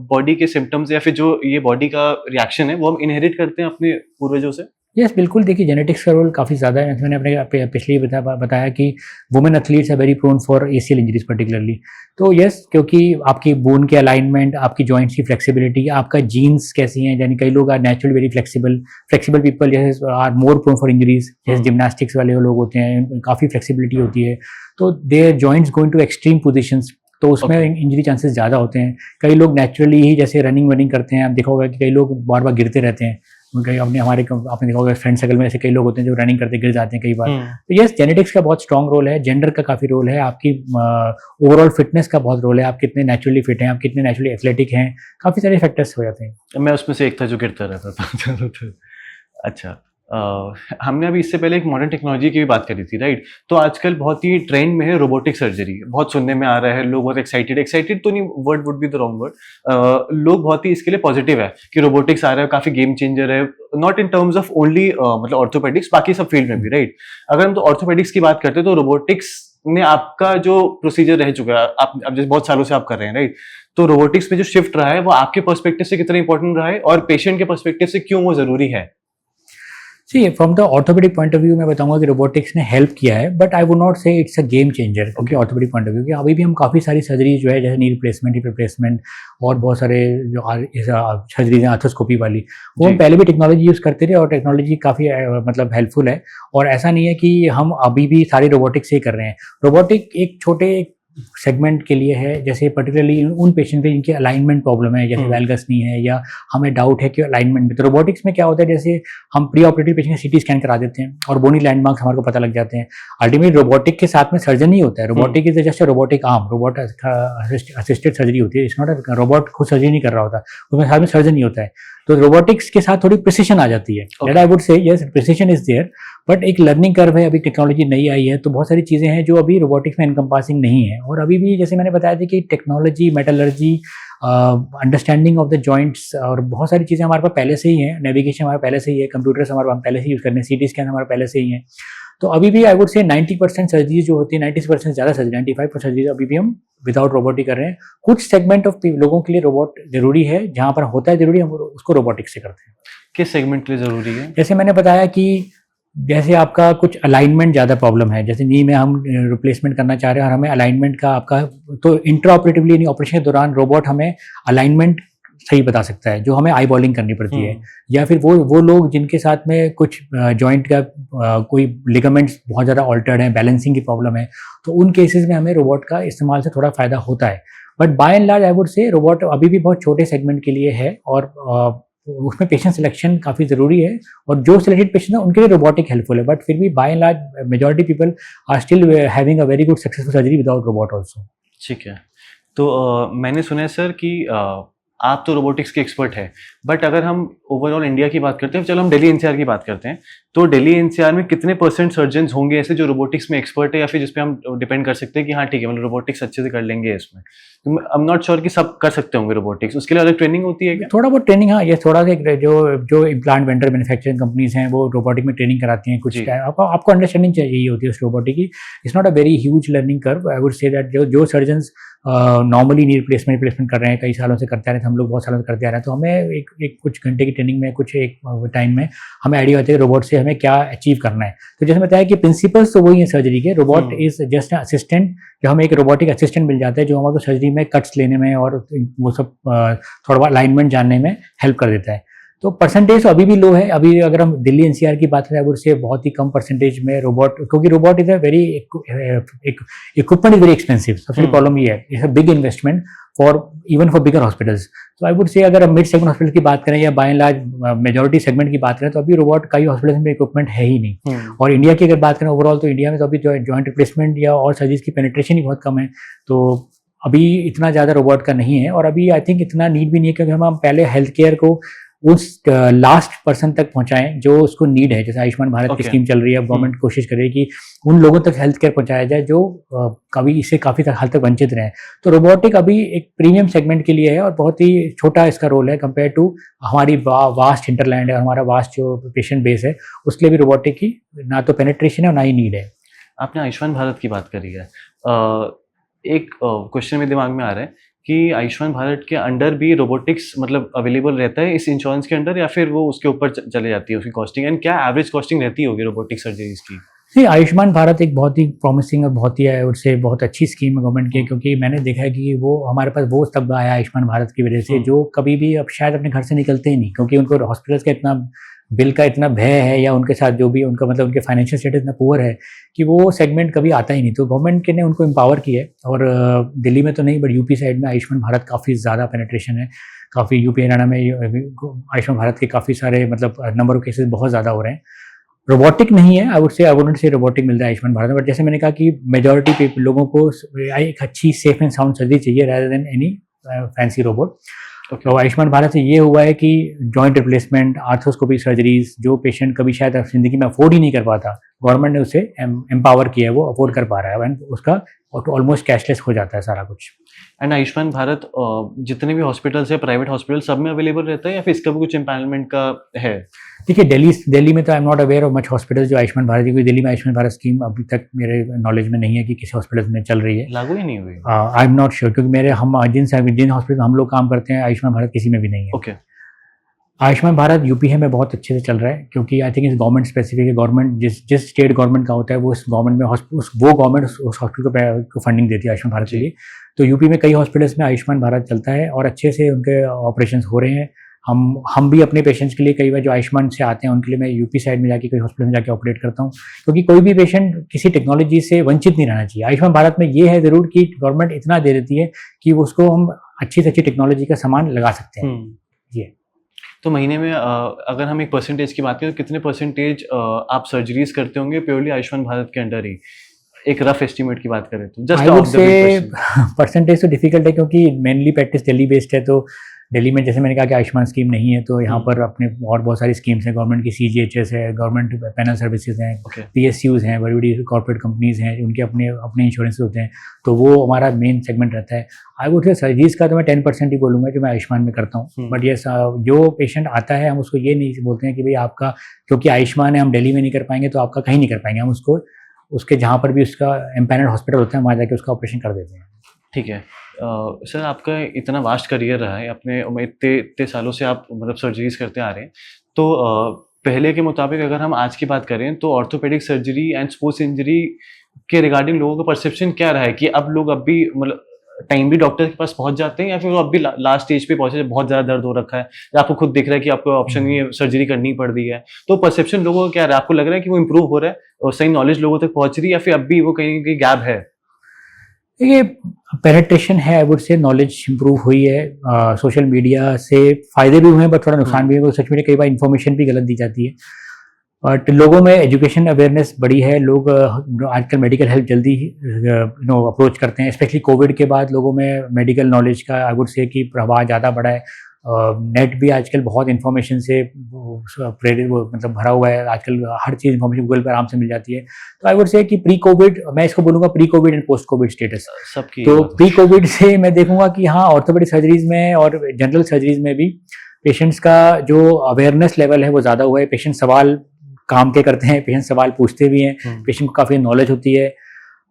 बॉडी के सिम्टम्स या फिर जो ये बॉडी का रिएक्शन है वो हम इनहेरिट करते हैं अपने पूर्वजों से? यस, बिल्कुल। देखिए, जेनेटिक्स का रोल काफ़ी ज़्यादा है। मैंने अपने पिछले ही बताया कि women athletes are very prone for ACL injuries particularly. तो यस, क्योंकि आपकी बोन के अलाइनमेंट, आपकी जॉइंट्स की फ्लेक्सिबिलिटी, आपका जीन्स कैसी हैं, यानी कई लोग are naturally very flexible people जैसे are more prone for injuries, जैसे जिम्नास्टिक्स वाले लोग होते हैं, काफ़ी फ्लेक्सिबिलिटी होती है, तो their joints going to extreme positions, तो उसमें इंजरी चांसेस ज़्यादा होते हैं। कई लोग नेचुरली ही जैसे रनिंग करते हैं, आप देखा होगा कि कई लोग बार बार गिरते रहते हैं। आपने देखा होगा फ्रेंड सर्कल में ऐसे कई लोग होते हैं जो रनिंग करते गिर जाते हैं कई बार। तो यस, जेनेटिक्स का बहुत स्ट्रॉन्ग रोल है, जेंडर का काफ़ी रोल है, आपकी ओवरऑल फिटनेस का बहुत रोल है, आप कितने नेचुरली फिट हैं, आप कितने नेचुरली एथलेटिक हैं, काफ़ी सारे फैक्टर्स हो जाते हैं। मैं उसमें से एक था जो गिरता रहता था। अच्छा, हमने अभी इससे पहले एक मॉडर्न टेक्नोलॉजी की भी बात करी थी, राइट? तो आजकल बहुत ही ट्रेंड में है रोबोटिक सर्जरी, बहुत सुनने में आ रहा है, लोग बहुत एक्साइटेड तो नहीं, word would be the wrong word, लोग बहुत ही इसके लिए पॉजिटिव है कि रोबोटिक्स आ रहा है, काफी गेम चेंजर है, not in terms of only मतलब ऑर्थोपेडिक्स, बाकी सब फील्ड में भी, राइट? अगर हम तो ऑर्थोपेडिक्स की बात करते हैं तो रोबोटिक्स ने आपका जो प्रोसीजर रह चुका है, आप जैसे बहुत सालों से आप कर रहे हैं, राइट? तो रोबोटिक्स में जो शिफ्ट रहा है वो आपके पर्सपेक्टिव से कितना इंपॉर्टेंट रहा है और पेशेंट के पर्सपेक्टिव से क्यों वो जरूरी है? See from the orthopaedic point of view मैं बताऊंगा कि रोबोटिक्स ने हेल्प किया है, but I would not say it's a game changer क्योंकि ऑर्थोपेडिक पॉइंट ऑफ व्यू कि अभी भी हम काफ़ी सारी सर्जरी जो है जैसे नी रिप्लेसमेंट, हिप रिप्लेसमेंट और बहुत सारे जो सर्जरीज हैं आर्थोस्कोपी वाली, वो हम जी। पहले भी टेक्नोलॉजी यूज़ करते थे और टेक्नोलॉजी काफ़ी मतलब हेल्पफुल है। और ऐसा नहीं है कि हम अभी भी सारी रोबोटिक्स से ही कर रहे हैं। रोबोटिक एक छोटे सेगमेंट के लिए है, जैसे पर्टिकुलरली उन पेशेंट पे जिनकी अलाइनमेंट प्रॉब्लम है, जैसे वैल्गस नी है या हमें डाउट है कि अलाइनमेंट में, तो रोबोटिक्स में क्या होता है जैसे हम प्री ऑपरेटिव पेशेंट का सीटी स्कैन करा देते हैं और बोनी लैंडमार्क्स हमारे को पता लग जाते हैं। अल्टीमेटली रोबोटिक के साथ में सर्जन नहीं होता है, robotic is just robotic arm, robot assisted surgery होती है, इट्स नॉट रोबोट खुद सर्जरी नहीं कर रहा होता, उसमें साथ में सर्जन नहीं होता है। तो रोबोटिक्स के साथ थोड़ी प्रिसिशन आ जाती है, that I would say yes precision is there, but एक लर्निंग कर्व है, अभी टेक्नोलॉजी नई आई है तो बहुत सारी चीज़ें हैं जो अभी रोबोटिक्स में एनकम्पासिंग नहीं है। और अभी भी जैसे मैंने बताया था कि technology, metallurgy, understanding of the joints और बहुत सारी चीज़ें हमारे पास पहले से ही हैं, नेविगेशन हमारे पहले से ही है, कंप्यूटर्स हमारे हम पहले से यूज़ कर रहे हैं, सीटी स्कैन हमारे पहले से ही हैं। तो अभी भी आई वुड से 90% सर्जरी जो होती है, 90% ज़्यादा सर्जरी, 95% सर्जरी अभी भी हम विदाउट रोबोट ही कर रहे हैं। कुछ सेगमेंट ऑफ लोगों के लिए रोबोट जरूरी है, जहाँ पर होता है जरूरी, हम उसको रोबोटिक्स से करते हैं। किस सेगमेंट के लिए जरूरी है? जैसे मैंने बताया कि जैसे आपका कुछ अलाइनमेंट ज़्यादा प्रॉब्लम है, जैसे नी में हम रिप्लेसमेंट करना चाह रहे हैं और हमें अलाइनमेंट का आपका, तो इंट्रा ऑपरेटिवली यानी ऑपरेशन के दौरान रोबोट हमें अलाइनमेंट सही बता सकता है, जो हमें आई बॉलिंग करनी पड़ती है। या फिर वो लोग जिनके साथ में कुछ जॉइंट का कोई लिगामेंट्स बहुत ज़्यादा ऑल्टर्ड है, बैलेंसिंग की प्रॉब्लम है, तो उन केसेस में हमें रोबोट का इस्तेमाल से थोड़ा फ़ायदा होता है। But by and large I would से रोबोट अभी भी बहुत छोटे सेगमेंट के लिए है और उसमें पेशेंट सिलेक्शन काफ़ी ज़रूरी है और जो सिलेक्टेड पेशेंट है उनके लिए रोबोटिक हेल्पफुल है। बट फिर भी by and large majority people are still having a very good successful surgery without robot also. ठीक है। तो मैंने सुना है सर कि आप तो रोबोटिक्स के एक्सपर्ट हैं, बट अगर हम ओवरऑल इंडिया की बात करते हैं, चलो हम दिल्ली एनसीआर की बात करते हैं, तो दिल्ली एनसीआर में कितने % सर्जन्स होंगे ऐसे जो रोबोटिक्स में एक्सपर्ट है या फिर जिस पे हम डिपेंड कर सकते हैं कि हाँ ठीक है, मतलब रोबोटिक्स अच्छे से कर लेंगे इसमें? आई एम नॉट श्योर कि सब कर सकते होंगे रोबोटिक्स, उसके लिए अलग ट्रेनिंग होती है क्या? थोड़ा बहुत ट्रेनिंग, हाँ, ये थोड़ा सा जो इम्प्लांट वेंडर मैन्युफैक्चरिंग कंपनीज हैं वो रोबोटिक में ट्रेनिंग कराती हैं कुछ जी। टाइम, आपको अंडरस्टैंडिंग चाहिए होती है उस रोबोटिक की। It's not a very huge learning curve, I would say that जो सर्जन्स नॉर्मली नी रिप्लेसमेंट कर रहे हैं, कई सालों से करते आ रहे हैं, हम लोग बहुत सालों से करते आ रहे हैं, तो हमें एक कुछ घंटे की ट्रेनिंग में, कुछ एक टाइम में हमें आइडिया होता है कि रोबोट से हमें क्या अचीव करना है। तो जैसे बताया कि प्रिंसिपल्स तो वही है सर्जरी के, रोबोट इज जस्ट असिस्टेंट, जो हमें एक रोबोटिक असिस्टेंट मिल जाता है जो हमारे सर्जरी में कट्स लेने में और वो सब थोड़ा बहुत अलाइनमेंट जानने में हेल्प कर देता है। तो परसेंटेज तो अभी भी लो है, अभी अगर हम दिल्ली एनसीआर की बात करें उससे बहुत ही कम परसेंटेज में रोबोट, क्योंकि robot is a very equipment is very expensive, सबसे बड़ी प्रॉब्लम ये है, it's a big investment for even for bigger hospitals. तो आई वुड से अगर हम मिड सेगमेंट हॉस्पिटल की बात करें या by and large majority segment की बात करें तो अभी रोबोट कई हॉस्पिटल्स में इक्विपमेंट है ही नहीं। और इंडिया की अगर बात करें ओवरऑल, तो इंडिया में तो अभी जॉइंट रिप्लेसमेंट या और सर्जरीज की पेनिट्रेशन ही बहुत कम है, तो अभी इतना ज़्यादा रोबोट का नहीं है। और अभी आई थिंक इतना नीड भी नहीं है, क्योंकि हम पहले हेल्थ केयर को उस लास्ट पर्सन तक पहुंचाएं जो उसको नीड है। जैसे आयुष्मान भारत की स्कीम चल रही है, गवर्नमेंट कोशिश कर रही है कि उन लोगों तक हेल्थ केयर पहुंचाया जाए जो कभी इससे काफ़ी हद तक वंचित रहे। तो रोबोटिक अभी एक प्रीमियम सेगमेंट के लिए है और बहुत ही छोटा इसका रोल है कंपेयर टू हमारी वास्ट हिंटरलैंड है, हमारा वास्ट जो पेशेंट बेस है, उसके लिए भी रोबोटिक की ना तो पेनिट्रेशन है और ना ही नीड है। आपने आयुष्मान भारत की बात करी है, एक क्वेश्चन मेरे दिमाग में आ रहा है कि आयुष्मान भारत के अंडर भी रोबोटिक्स मतलब अवेलेबल रहता है इस इंश्योरेंस के अंडर, या फिर वो उसके ऊपर चले जाती है उसकी कॉस्टिंग, एंड क्या एवरेज कॉस्टिंग रहती होगी रोबोटिक सर्जरीज की? नहीं, आयुष्मान भारत एक बहुत ही प्रॉमिसिंग और बहुत ही उससे बहुत अच्छी स्कीम है गवर्नमेंट की, क्योंकि मैंने देखा है कि वो हमारे पास वो तबका आया आयुष्मान भारत की वजह से जो कभी भी अब शायद अपने घर से निकलते ही नहीं, क्योंकि उनको हॉस्पिटल्स का इतना बिल का इतना भय है या उनके साथ जो भी उनका मतलब उनके फाइनेंशियल स्टेटस इतना पुअर है कि वो सेगमेंट कभी आता ही नहीं। तो गवर्नमेंट के ने उनको एम्पावर किया है, और दिल्ली में तो नहीं बट यूपी साइड में आयुष्मान भारत काफ़ी ज़्यादा पेनिट्रेशन है, काफ़ी यूपी हरियाणा में आयुष्मान भारत के काफ़ी सारे मतलब नंबर ऑफ केसेस बहुत ज़्यादा हो रहे हैं। रोबोटिक नहीं है, आई वुडंट से रोबोटिक मिल रहा है आयुष्मान भारत में, बट जैसे मैंने कहा कि मेजॉरिटी लोगों को एक अच्छी सेफ एंड साउंड सर्जरी चाहिए rather than any fancy robot. तो आयुष्मान भारत से ये हुआ है कि जॉइंट रिप्लेसमेंट, आर्थोस्कोपी सर्जरीज जो पेशेंट कभी शायद जिंदगी में अफोर्ड ही नहीं कर पाता, गवर्नमेंट ने उसे एम्पावर किया है, वो अफोर्ड कर पा रहा है, एंड उसका ऑलमोस्ट कैशलेस हो जाता है सारा कुछ। एंड आयुष्मान भारत जितने भी हॉस्पिटल्स है, प्राइवेट हॉस्पिटल, सब में अवेलेबल रहता है या फिर इसका भी कुछ एम्पैनलमेंट का है? देखिए, दिल्ली में तो I am not aware of much hospitals जो आयुष्मान भारत, क्योंकि दिल्ली में आयुष्मान भारत स्कीम अभी तक मेरे नॉलेज में नहीं है कि किसी हॉस्पिटल में चल रही है, लागू ही नहीं हुई। आई एम नॉट श्योर, क्योंकि जिन हॉस्पिटल हम लोग काम करते हैं आयुष्मान भारत किसी में भी नहीं है। ओके। आयुष्मान भारत यूपी में बहुत अच्छे से चल रहा है, क्योंकि आई थिंक इस गवर्नमेंट स्पेसिफिक है। गवर्नमेंट जिस स्टेट गवर्नमेंट का होता है वो उस गवर्नमेंट में वो गवर्नमेंट उस हॉस्पिटल को फंडिंग देती है आयुष्मान भारत के लिए। तो यूपी में कई हॉस्पिटल्स में आयुष्मान भारत चलता है और अच्छे से उनके ऑपरेशन हो रहे हैं। हम भी अपने पेशेंट्स के लिए कई बार जो आयुष्मान से आते हैं उनके लिए मैं यूपी साइड में जाके कई हॉस्पिटल में जाके ऑपरेट करता हूँ, क्योंकि कोई भी पेशेंट किसी टेक्नोलॉजी से वंचित नहीं रहना चाहिए। आयुष्मान भारत में ये है ज़रूर कि गवर्नमेंट इतना दे देती है कि उसको हम अच्छी से अच्छी टेक्नोलॉजी का सामान लगा सकते हैं। ये तो महीने में अगर हम एक परसेंटेज की बात करें तो कितने परसेंटेज आप सर्जरीज करते होंगे प्योरली आयुष्मान भारत के अंडर ही, एक रफ एस्टिमेट की बात करें तो? जस्ट आई वुड से परसेंटेज तो डिफिकल्ट है, क्योंकि मेनली प्रैक्टिस दिल्ली बेस्ड है। तो दिल्ली में जैसे मैंने कहा कि आयुष्मान स्कीम नहीं है, तो यहाँ पर अपने और बहुत सारी स्कीम्स हैं गवर्नमेंट की। CGHS है, गवर्नमेंट पैनल सर्विसेज हैं, PSUs हैं, बड़ी बड़ी कॉर्पोरेट कंपनीज हैं, उनके अपने अपने इंश्योरेंस होते हैं। तो वो हमारा मेन सेगमेंट रहता है। आई वुड से सर्जरीज का तो मैं 10% ही बोलूँगा जो मैं आयुष्मान में करता हूँ। बट ये जो पेशेंट आता है हम उसको ये नहीं बोलते हैं कि भाई आपका क्योंकि आयुष्मान है हम दिल्ली में नहीं कर पाएंगे तो आपका कहीं नहीं कर पाएंगे। हम उसको उसके जहाँ पर भी उसका एम्पैनल्ड हॉस्पिटल होता है वहाँ जाके उसका ऑपरेशन कर देते हैं। ठीक है। सर आपका इतना वास्ट करियर रहा है, अपने इतने सालों से आप मतलब सर्जरीज करते आ रहे हैं, तो पहले के मुताबिक अगर हम आज की बात करें तो orthopaedic surgery and sports injury के रिगार्डिंग लोगों का परसेप्शन क्या रहा है कि अब लोग अब भी मतलब टाइम भी डॉक्टर के पास पहुंच जाते हैं, या फिर वो अब भी लास्ट स्टेज पे पहुंचे बहुत ज़्यादा दर्द हो रखा है या आपको खुद दिख रहा है कि आपको ऑप्शन नहीं है, सर्जरी करनी पड़ रही है, तो परसेप्शन लोगों का क्या रहा है? आपको लग रहा है कि वो इम्प्रूव हो रहा है और सही नॉलेज लोगों तक पहुंच रही है, या फिर अब भी वो कहीं कहीं गैप है? ये पेनिट्रेशन है, आई वुड से नॉलेज इंप्रूव हुई है। सोशल मीडिया से फ़ायदे भी हुए हैं बट थोड़ा नुकसान भी है। सच में कई बार इन्फॉर्मेशन भी गलत दी जाती है, बट लोगों में एजुकेशन अवेयरनेस बढ़ी है। लोग आजकल मेडिकल हेल्प जल्दी अप्रोच करते हैं। स्पेशली कोविड के बाद लोगों में मेडिकल नॉलेज का आई वुड से कि प्रभाव ज़्यादा बढ़ा है। नेट भी आजकल बहुत इन्फॉर्मेशन से प्रेरित मतलब भरा हुआ है। आजकल हर चीज़ इन्फॉर्मेशन गूगल पर आराम से मिल जाती है। तो आई वुड से कि प्री कोविड, मैं इसको बोलूँगा pre Covid and post Covid status सबकी। तो प्री कोविड से मैं देखूंगा कि हाँ ऑर्थोपेडिक सर्जरीज में और जनरल सर्जरीज में भी पेशेंट्स का जो अवेयरनेस लेवल है वो ज़्यादा हुआ है। पेशेंट सवाल काम के करते हैं, पेशेंट सवाल पूछते भी हैं, पेशेंट को काफ़ी नॉलेज होती है।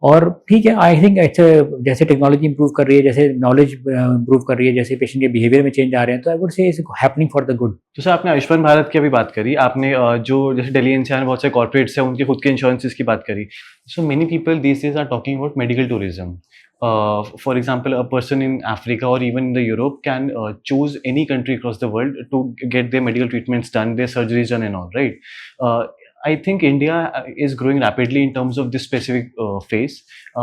और ठीक है, आई थिंक जैसे टेक्नोलॉजी इंप्रूव कर रही है, जैसे नॉलेज इंप्रूव कर रही है, जैसे पेशेंट के बिहेवियर में चेंज आ रहे हैं, तो आई वुड से it's happening for the good. तो सर आपने आयुष्मान भारत की अभी बात करी, आपने जो जैसे दिल्ली एनसीआर में बहुत सारे कॉर्पोरेट्स हैं उनके खुद के इंश्योरेंसेस की बात करी। So many people these days are talking about medical tourism. For example, a person in Africa or even in the Europe can choose any country across the world to get their medical treatments done, their surgeries done and all, right? I think India is growing rapidly in terms of this specific phase.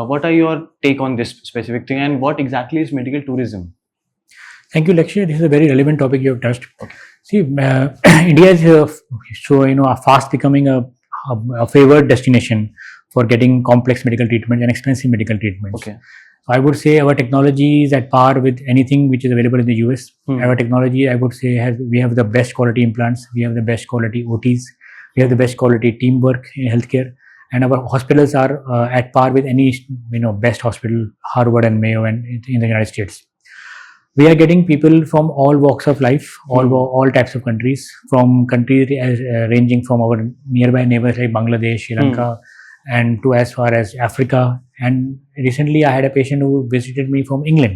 What are your take on this specific thing, and what exactly is medical tourism? Thank you, Lakshya. This is a very relevant topic you have touched. Okay. See, India is fast becoming a favored destination for getting complex medical treatments and expensive medical treatments. Okay. I would say our technology is at par with anything which is available in the US. Our technology, I would say, we have the best quality implants, we have the best quality OTs, we have the best quality teamwork in healthcare, and our hospitals are at par with any best hospital, Harvard and Mayo, and in the United States. We are getting people from all walks of life, all types of countries, from countries ranging from our nearby neighbors like Bangladesh, Sri Lanka, and to as far as Africa. And recently I had a patient who visited me from England.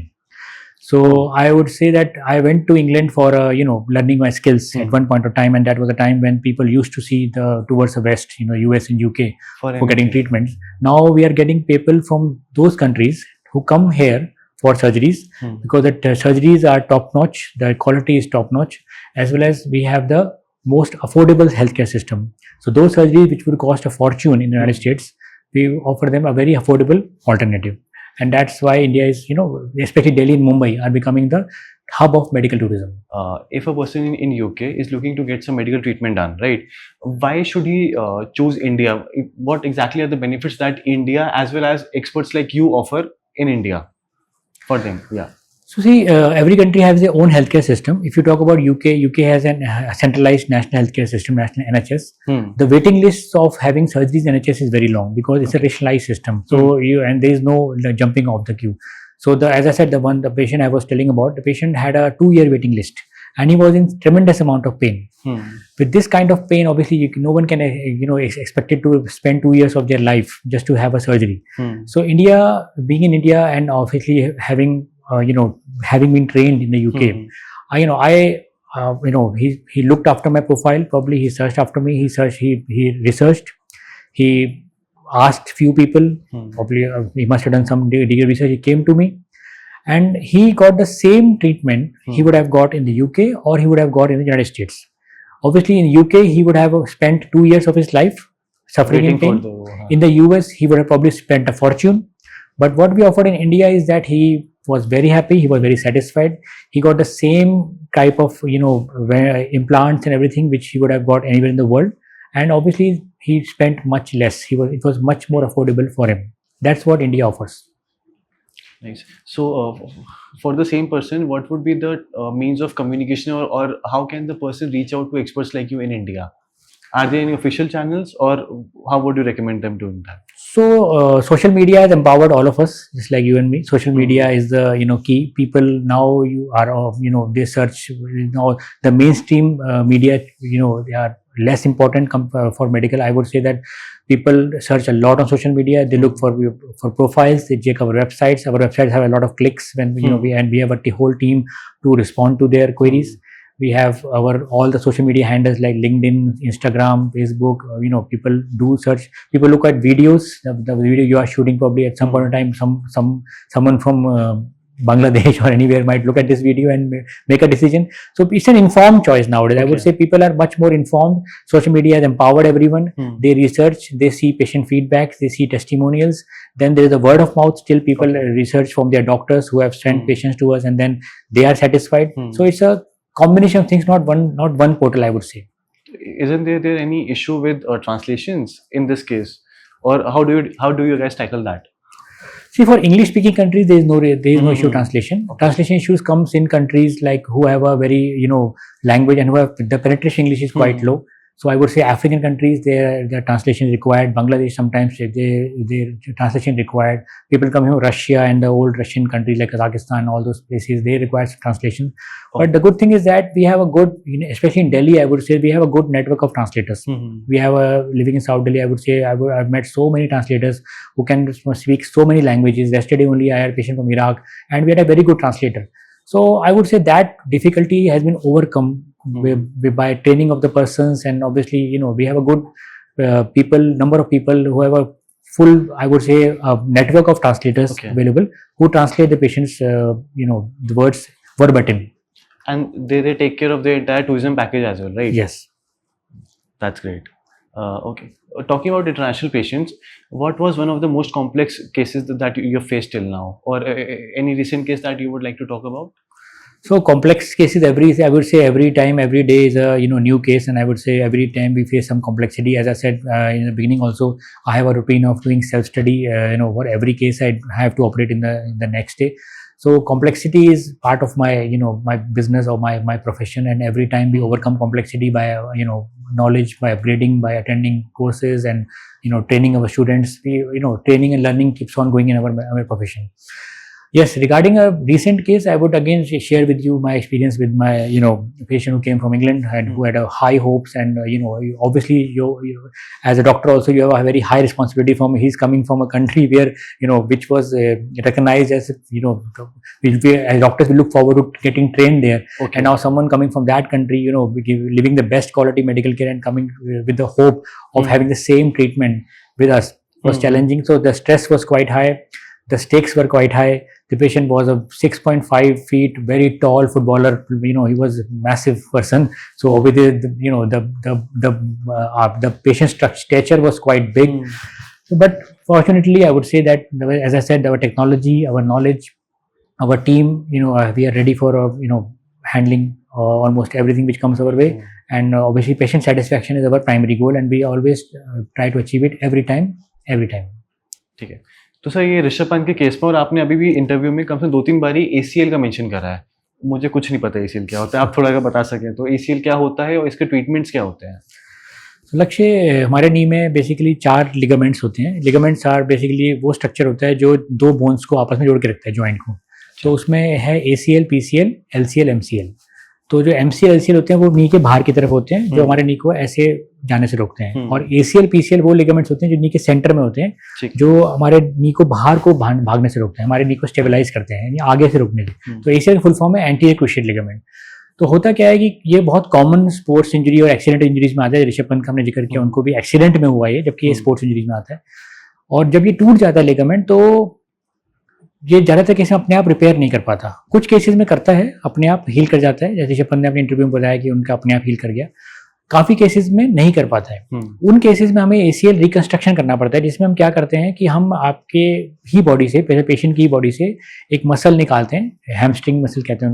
So I would say that I went to England for learning my skills at one point of time, and that was a time when people used to see towards the west, US and UK for getting treatments. Now we are getting people from those countries who come here for surgeries because the surgeries are top notch, the quality is top notch, as well as we have the most affordable healthcare system. So those surgeries which would cost a fortune in the United States, we offer them a very affordable alternative. And that's why India is, especially Delhi and Mumbai are becoming the hub of medical tourism. If a person in UK is looking to get some medical treatment done, right, why should he choose India? What exactly are the benefits that India as well as experts like you offer in India for them? Yeah. So see, every country has their own healthcare system. If you talk about UK has a centralized national healthcare system, national NHS. The waiting lists of having surgeries in NHS is very long because it's a rationalized system. So and there is no jumping off the queue. So as I said, the patient I was telling about, the patient had a 2-year waiting list and he was in tremendous amount of pain. With this kind of pain, obviously no one can expected to spend 2 years of their life just to have a surgery. So India, being in India and obviously having having been trained in the UK, he looked after my profile. Probably he searched after me. He researched. He asked few people. Probably he must have done some degree research. He came to me, and he got the same treatment he would have got in the UK or he would have got in the United States. Obviously, in UK he would have spent 2 years of his life suffering in pain. In the US, he would have probably spent a fortune. But what we offered in India is that he was very happy. He was very satisfied. He got the same type of implants and everything which he would have got anywhere in the world. And obviously, he spent much less. It was much more affordable for him. That's what India offers. Nice. So, for the same person, what would be the means of communication, or how can the person reach out to experts like you in India? Are there any official channels, or how would you recommend them doing that? So, social media has empowered all of us, just like you and me. Social media is the key. People now they search. The mainstream media, they are less important for medical. I would say that people search a lot on social media. They look for profiles. They check our websites. Our websites have a lot of clicks when we have a whole team to respond to their queries. We have all the social media handles like LinkedIn, Instagram, Facebook. People do search. People look at videos. The video you are shooting, probably at some point in time, someone from Bangladesh or anywhere might look at this video and make a decision. So it's an informed choice nowadays. Okay. I would say people are much more informed. Social media has empowered everyone. They research, they see patient feedbacks, they see testimonials. Then there is a word of mouth. Still, people research from their doctors who have sent patients to us, and then they are satisfied. So it's a combination of things, not one portal, I would say. Isn't there any issue with translations in this case, or how do you guys tackle that? See, for English-speaking countries, there is no issue of translation. Okay. Translation issues comes in countries like who have a very language and who have the penetration English is quite low. So I would say African countries, their translation is required. Bangladesh, sometimes their translation required. People come here, Russia and the old Russian countries like Kazakhstan, all those places, they require translation. Oh. But the good thing is that we have a good, especially in Delhi, I would say we have a good network of translators. We have living in South Delhi, I would say I've met so many translators who can speak so many languages. Yesterday only I had a patient from Iraq, and we had a very good translator. So I would say that difficulty has been overcome by training of the persons, and obviously we have a good number of people who have a full, I would say, network of translators available who translate the patients the words verbatim. And they take care of the entire tourism package as well, right? Yes. That's great. Okay. Talking about international patients, what was one of the most complex cases that you have faced till now, or any recent case that you would like to talk about? So complex cases, I would say every time, every day is a new case, and I would say every time we face some complexity. As I said in the beginning, also I have a routine of doing self-study. For every case I have to operate in the next day. So complexity is part of my my business or my profession, and every time we overcome complexity by knowledge, by upgrading, by attending courses, and training our students. Training and learning keeps on going in our profession. Yes, regarding a recent case, I would again share with you my experience with my patient who came from England and who had a high hopes, and obviously you as a doctor also you have a very high responsibility he's coming from a country where which was recognized as as doctors we look forward to getting trained there. Okay. And now someone coming from that country living the best quality medical care and coming with the hope of having the same treatment with us was challenging. So the stress was quite high, the stakes were quite high. The patient was a 6.5 feet, very tall footballer. He was a massive person. So with the patient's stature was quite big. But fortunately, I would say that, as I said, our technology, our knowledge, our team, we are ready for handling almost everything which comes our way. And obviously, patient satisfaction is our primary goal, and we always try to achieve it every time. ठीक है. तो sir ये ऋषभ पंत के case में, और आपने अभी भी इंटरव्यू में कम से कम 2-3 बारी ACL का मेंशन करा है. मुझे कुछ नहीं पता ACL क्या होता है, आप थोड़ा अगर बता सकें तो ACL क्या होता है और इसके ट्रीटमेंट्स क्या होते हैं? लक्ष्य, हमारे नी में बेसिकली 4 लिगामेंट्स होते हैं. लिगामेंट्स आर बेसिकली वो स्ट्रक्चर होता है जो 2 बोन्स को आपस में जोड़ के रखता है, जॉइंट को. तो उसमें है ACL, PCL, LCL, MCL. तो जो MCL, LCL होते हैं वो नी के बाहर की तरफ होते हैं, जो हमारे नी को ऐसे जाने से रोकते हैं. और ACL, PCL वो लिगामेंट्स होते हैं जो नी के सेंटर में होते हैं, जो हमारे नी को बाहर को भागने से रोकते हैं, हमारे नी को स्टेबलाइज करते हैं, आगे से रोकने से. तो ACL की फुल फॉर्म है एंटीरियर क्रूशिएट लिगामेंट. तो होता क्या है कि ये बहुत कॉमन स्पोर्ट्स इंजरी और एक्सीडेंट इंजरीज में आता है। ऋषभ पंत का हमने जिक्र किया, उनको भी एक्सीडेंट में हुआ है, जबकि ये स्पोर्ट्स इंजरीज में आता है। और जब ये टूट जाता है लिगामेंट, तो ये ज़्यादातर केस में अपने आप रिपेयर नहीं कर पाता। कुछ केसेस में करता है, अपने आप हील कर जाता है, जैसे ऋषभ पंत ने अपने इंटरव्यू में बताया कि उनका अपने आप हील कर गया। काफ़ी केसेस में नहीं कर पाता है। उन केसेस में हमें ACL रिकंस्ट्रक्शन करना पड़ता है, जिसमें हम क्या करते हैं कि हम आपके ही बॉडी से, पेशेंट की ही बॉडी से एक मसल निकालते हैं, हैमस्ट्रिंग मसल कहते हैं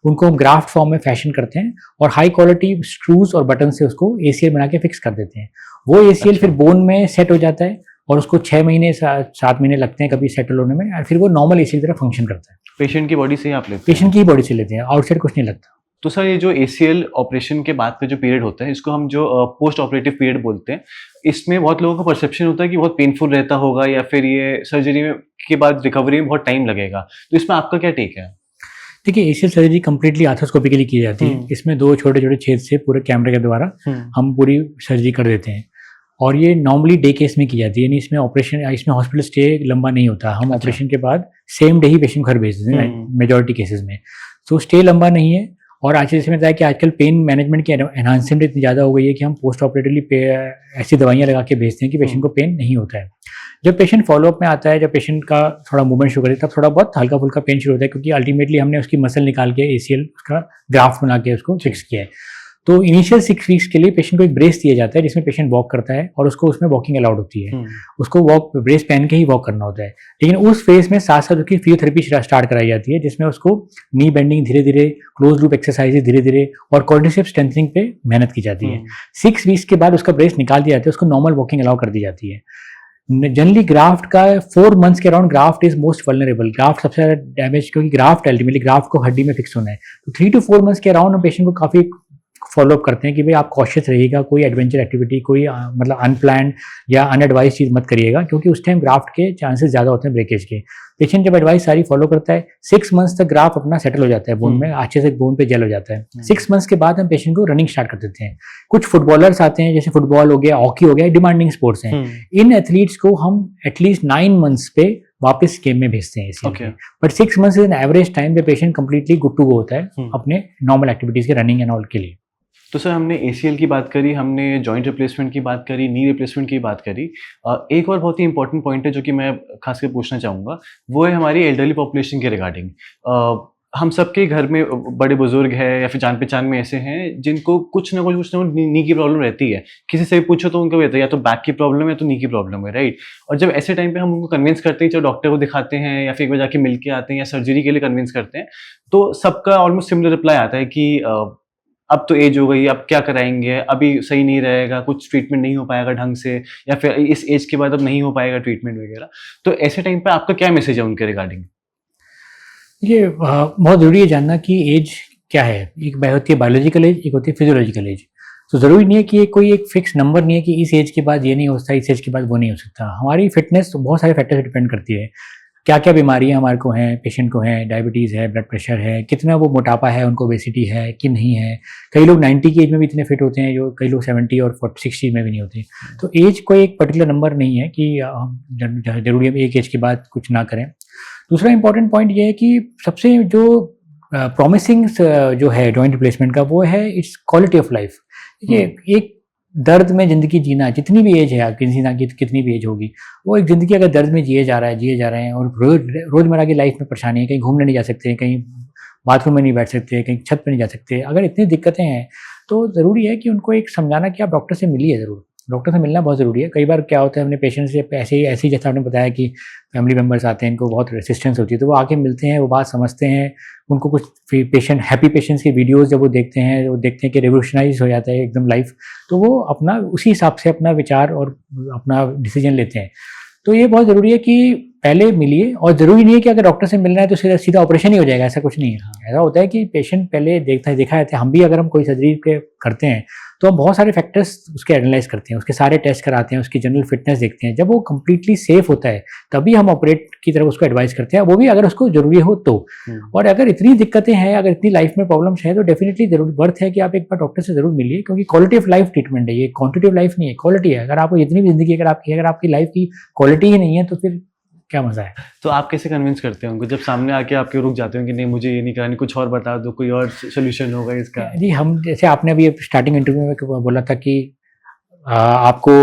उनको हम ग्राफ्ट फॉर्म में फैशन करते हैं और हाई क्वालिटी स्क्रूज और बटन से उसको ACL बना के फिक्स कर देते हैं। वो ACL फिर बोन में सेट हो जाता है और उसको 6 महीने 7 महीने लगते हैं कभी सेटल होने में, और फिर वो नॉर्मल ACL की तरह फंक्शन करता है। पेशेंट की बॉडी से ही आप लेते हैं? पेशेंट की ही बॉडी से लेते हैं, आउटसाइड कुछ नहीं लगता। तो सर ये जो ACL ऑपरेशन के बाद का जो पीरियड होता है, इसको हम जो पोस्ट ऑपरेटिव पीरियड बोलते हैं, इसमें बहुत लोगों का परसेप्शन होता है कि बहुत पेनफुल रहता होगा या फिर ये सर्जरी में के बाद रिकवरी में बहुत टाइम लगेगा, तो इसमें आपका क्या टेक है? देखिए, ACL सर्जरी कंप्लीटली आर्थोस्कोपिकली की जाती है। इसमें 2 छोटे-छोटे छेद से पूरे कैमरे के द्वारा हम पूरी सर्जरी कर देते हैं और ये नॉर्मली डे केस में की जाती है, यानी इसमें हॉस्पिटल स्टे लंबा नहीं होता। हम ऑपरेशन के बाद सेम डे ही पेशेंट घर भेज देते हैं मेजॉरिटी केसेस में, तो स्टे लंबा नहीं है। और आज जैसे मैं बताया कि आजकल पेन मैनेजमेंट की एनहांसमेंट इतनी ज़्यादा हो गई है कि हम पोस्ट ऑपरेटिवली ऐसी दवाइयाँ लगा के भेजते हैं कि पेशेंट को पेन नहीं होता है। जब पेशेंट फॉलोअप में आता है, जब पेशेंट का थोड़ा मूवमेंट शुरू करे, तब थोड़ा बहुत हल्का फुल्का पेन शुरू होता है, क्योंकि अल्टीमेटली हमने उसकी मसल निकाल के ACL उसका ग्राफ्ट बना के उसको फिक्स किया है। तो इनिशियल 6 वीक्स के लिए पेशेंट को एक ब्रेस दिया जाता है, जिसमें पेशेंट वॉक करता है और उसको उसमें वॉकिंग अलाउड होती है। उसको ब्रेस पहन के ही वॉक करना होता है। लेकिन उस फेज में साथ साथ उसकी फिजियोथेरेपी स्टार्ट कराई जाती है, जिसमें उसको नी बेंडिंग धीरे धीरे, क्लोज लूप एक्सरसाइजेज धीरे धीरे और कोऑर्डिनेटिव स्ट्रेंथनिंग पे मेहनत की जाती है। 6 वीक्स के बाद उसका ब्रेस निकाल दिया जाता है, उसको नॉर्मल वॉकिंग अलाउ कर दी जाती है। जनरली ग्राफ्ट का 4 मंथ्स के around graft is most vulnerable. Graft सबसे ज़्यादा डैमेज, क्योंकि ग्राफ्ट अल्टीमेटली ग्राफ्ट को हड्डी में फिक्स होना है। तो 3 to 4 मंथ्स के अराउंड हम पेशेंट को काफ़ी फॉलोअप करते हैं कि भाई आप कॉशियस रहिएगा, कोई एडवेंचर एक्टिविटी, कोई मतलब अनप्लान्ड या अनएडवाइज चीज़ मत करिएगा, क्योंकि उस टाइम ग्राफ्ट के चांसेस ज़्यादा होते हैं ब्रेकेज के। पेशेंट जब एडवाइस सारी फॉलो करता है, 6 मंथ्स तक ग्राफ्ट अपना सेटल हो जाता है बोन में, अच्छे से बोन पे जेल हो जाता है। 6 मंथ्स के बाद हम पेशेंट को रनिंग स्टार्ट कर देते हैं। कुछ फुटबॉलर्स आते हैं, जैसे फुटबॉल हो गया, हॉकी हो गया, डिमांडिंग स्पोर्ट्स हैं। इन एथलीट्स को हम एटलीस्ट 9 मंथ्स पे वापस गेम में भेजते हैं इसी but 6 months is an average time पे patient completely good to go होता है अपने नॉर्मल एक्टिविटीज के, रनिंग एंड ऑल के लिए। तो सर हमने ACL की बात करी, हमने जॉइंट रिप्लेसमेंट की बात करी, नी रिप्लेसमेंट की बात करी। एक और बहुत ही इंपॉर्टेंट पॉइंट है जो कि मैं खास कर पूछना चाहूँगा, वो है हमारी एल्डरली पॉपुलेशन के रिगार्डिंग। हम सबके घर में बड़े बुजुर्ग हैं या फिर जान पहचान में ऐसे हैं जिनको कुछ ना कुछ नी की प्रॉब्लम रहती है। किसी से भी पूछो तो उनको कहते हैं या तो बैक की प्रॉब्लम है तो नी की प्रॉब्लम है, राइट। और जब ऐसे टाइम पे हम उनको कन्विंस करते हैं, चाहे डॉक्टर को दिखाते हैं या फिर एक बार जाके मिल के आते हैं या सर्जरी के लिए कन्विंस करते हैं, तो सबका ऑलमोस्ट सिमिलर रिप्लाई आता है कि अब तो एज हो गई, अब क्या कराएंगे, अभी सही नहीं रहेगा, कुछ ट्रीटमेंट नहीं हो पाएगा ढंग से, या फिर इस एज के बाद अब नहीं हो पाएगा ट्रीटमेंट वगैरह। तो ऐसे टाइम पे आपका क्या मैसेज है उनके रिगार्डिंग? ये बहुत ज़रूरी है जानना कि एज क्या है। एक होती है बायोलॉजिकल एज, एक होती है फिजियोलॉजिकल एज। तो ज़रूरी नहीं है कि कोई एक फिक्स नंबर नहीं है कि इस एज के बाद ये नहीं हो सकता, इस एज के बाद वो नहीं हो सकता। हमारी फिटनेस बहुत सारे फैक्टर से डिपेंड करती है। क्या क्या बीमारियां हमारे को हैं, पेशेंट को हैं, डायबिटीज़ है, ब्लड प्रेशर है, कितना वो मोटापा है, उनको ओबेसिटी है कि नहीं है। कई लोग 90 की एज में भी इतने फिट होते हैं, जो कई लोग 70 और 60 में भी नहीं होते। तो एज कोई एक पर्टिकुलर नंबर नहीं है कि जरूरी है एक एज के बाद कुछ ना करें। दूसरा इंपॉर्टेंट पॉइंट ये है कि सबसे जो प्रॉमिसिंग जो है जॉइंट रिप्लेसमेंट का, वो है इट्स क्वालिटी ऑफ लाइफ। ये एक दर्द में ज़िंदगी जीना, जितनी भी एज है किसी ना कितनी भी एज होगी, वो एक ज़िंदगी अगर दर्द में जिए जा रहे हैं और रोज़मर्रा की लाइफ में परेशानी है, कहीं घूमने नहीं जा सकते, कहीं बाथरूम में नहीं बैठ सकते, कहीं छत पर नहीं जा सकते, अगर इतनी दिक्कतें हैं तो ज़रूरी है कि उनको एक समझाना कि आप डॉक्टर से मिलिए ज़रूर। डॉक्टर से मिलना बहुत ज़रूरी है। कई बार क्या होता है, अपने पेशेंट से ऐसे ही जैसा आपने बताया कि फैमिली मेम्बर्स आते हैं, इनको बहुत रेसिस्टेंस होती है, तो वो आके मिलते हैं, वो बात समझते हैं, उनको कुछ हैप्पी पेशेंट्स की वीडियोस जब वो देखते हैं कि रिवोल्यूशनाइज हो जाता है एकदम लाइफ, तो वो अपना उसी हिसाब से अपना विचार और अपना डिसीजन लेते हैं। तो ये बहुत ज़रूरी है कि पहले मिलिए, और ज़रूरी नहीं है कि अगर डॉक्टर से मिलना है तो सीधा ऑपरेशन ही हो जाएगा, ऐसा कुछ नहीं है। ऐसा होता है कि पेशेंट पहले देखा जाता है। हम भी अगर हम कोई सर्जरी करते हैं तो हम बहुत सारे फैक्टर्स उसके एनालाइज करते हैं, उसके सारे टेस्ट कराते हैं, उसकी जनरल फिटनेस देखते हैं। जब वो कंप्लीटली सेफ होता है तभी हम ऑपरेट की तरफ उसको एडवाइस करते हैं, वो भी अगर उसको जरूरी हो तो। और अगर इतनी दिक्कतें हैं, अगर इतनी लाइफ में प्रॉब्लम्स हैं, तो डेफिनेटली जरूर वर्थ है कि आप एक बार डॉक्टर से जरूर मिलिए, क्योंकि क्वालिटी ऑफ लाइफ ट्रीटमेंट है, ये क्वांटिटी ऑफ लाइफ नहीं है, क्वालिटी है। अगर आपको इतनी भी जिंदगी, अगर आपकी लाइफ की क्वालिटी ही नहीं है तो फिर क्या मज़ा है। तो आप कैसे कन्विंस करते हैं उनको जब सामने आके आपके रुक जाते हो कि नहीं मुझे ये नहीं करानी, कुछ और बता दो, कोई और सोल्यूशन होगा इसका? जी, हम जैसे आपने अभी स्टार्टिंग इंटरव्यू में बोला था कि आपको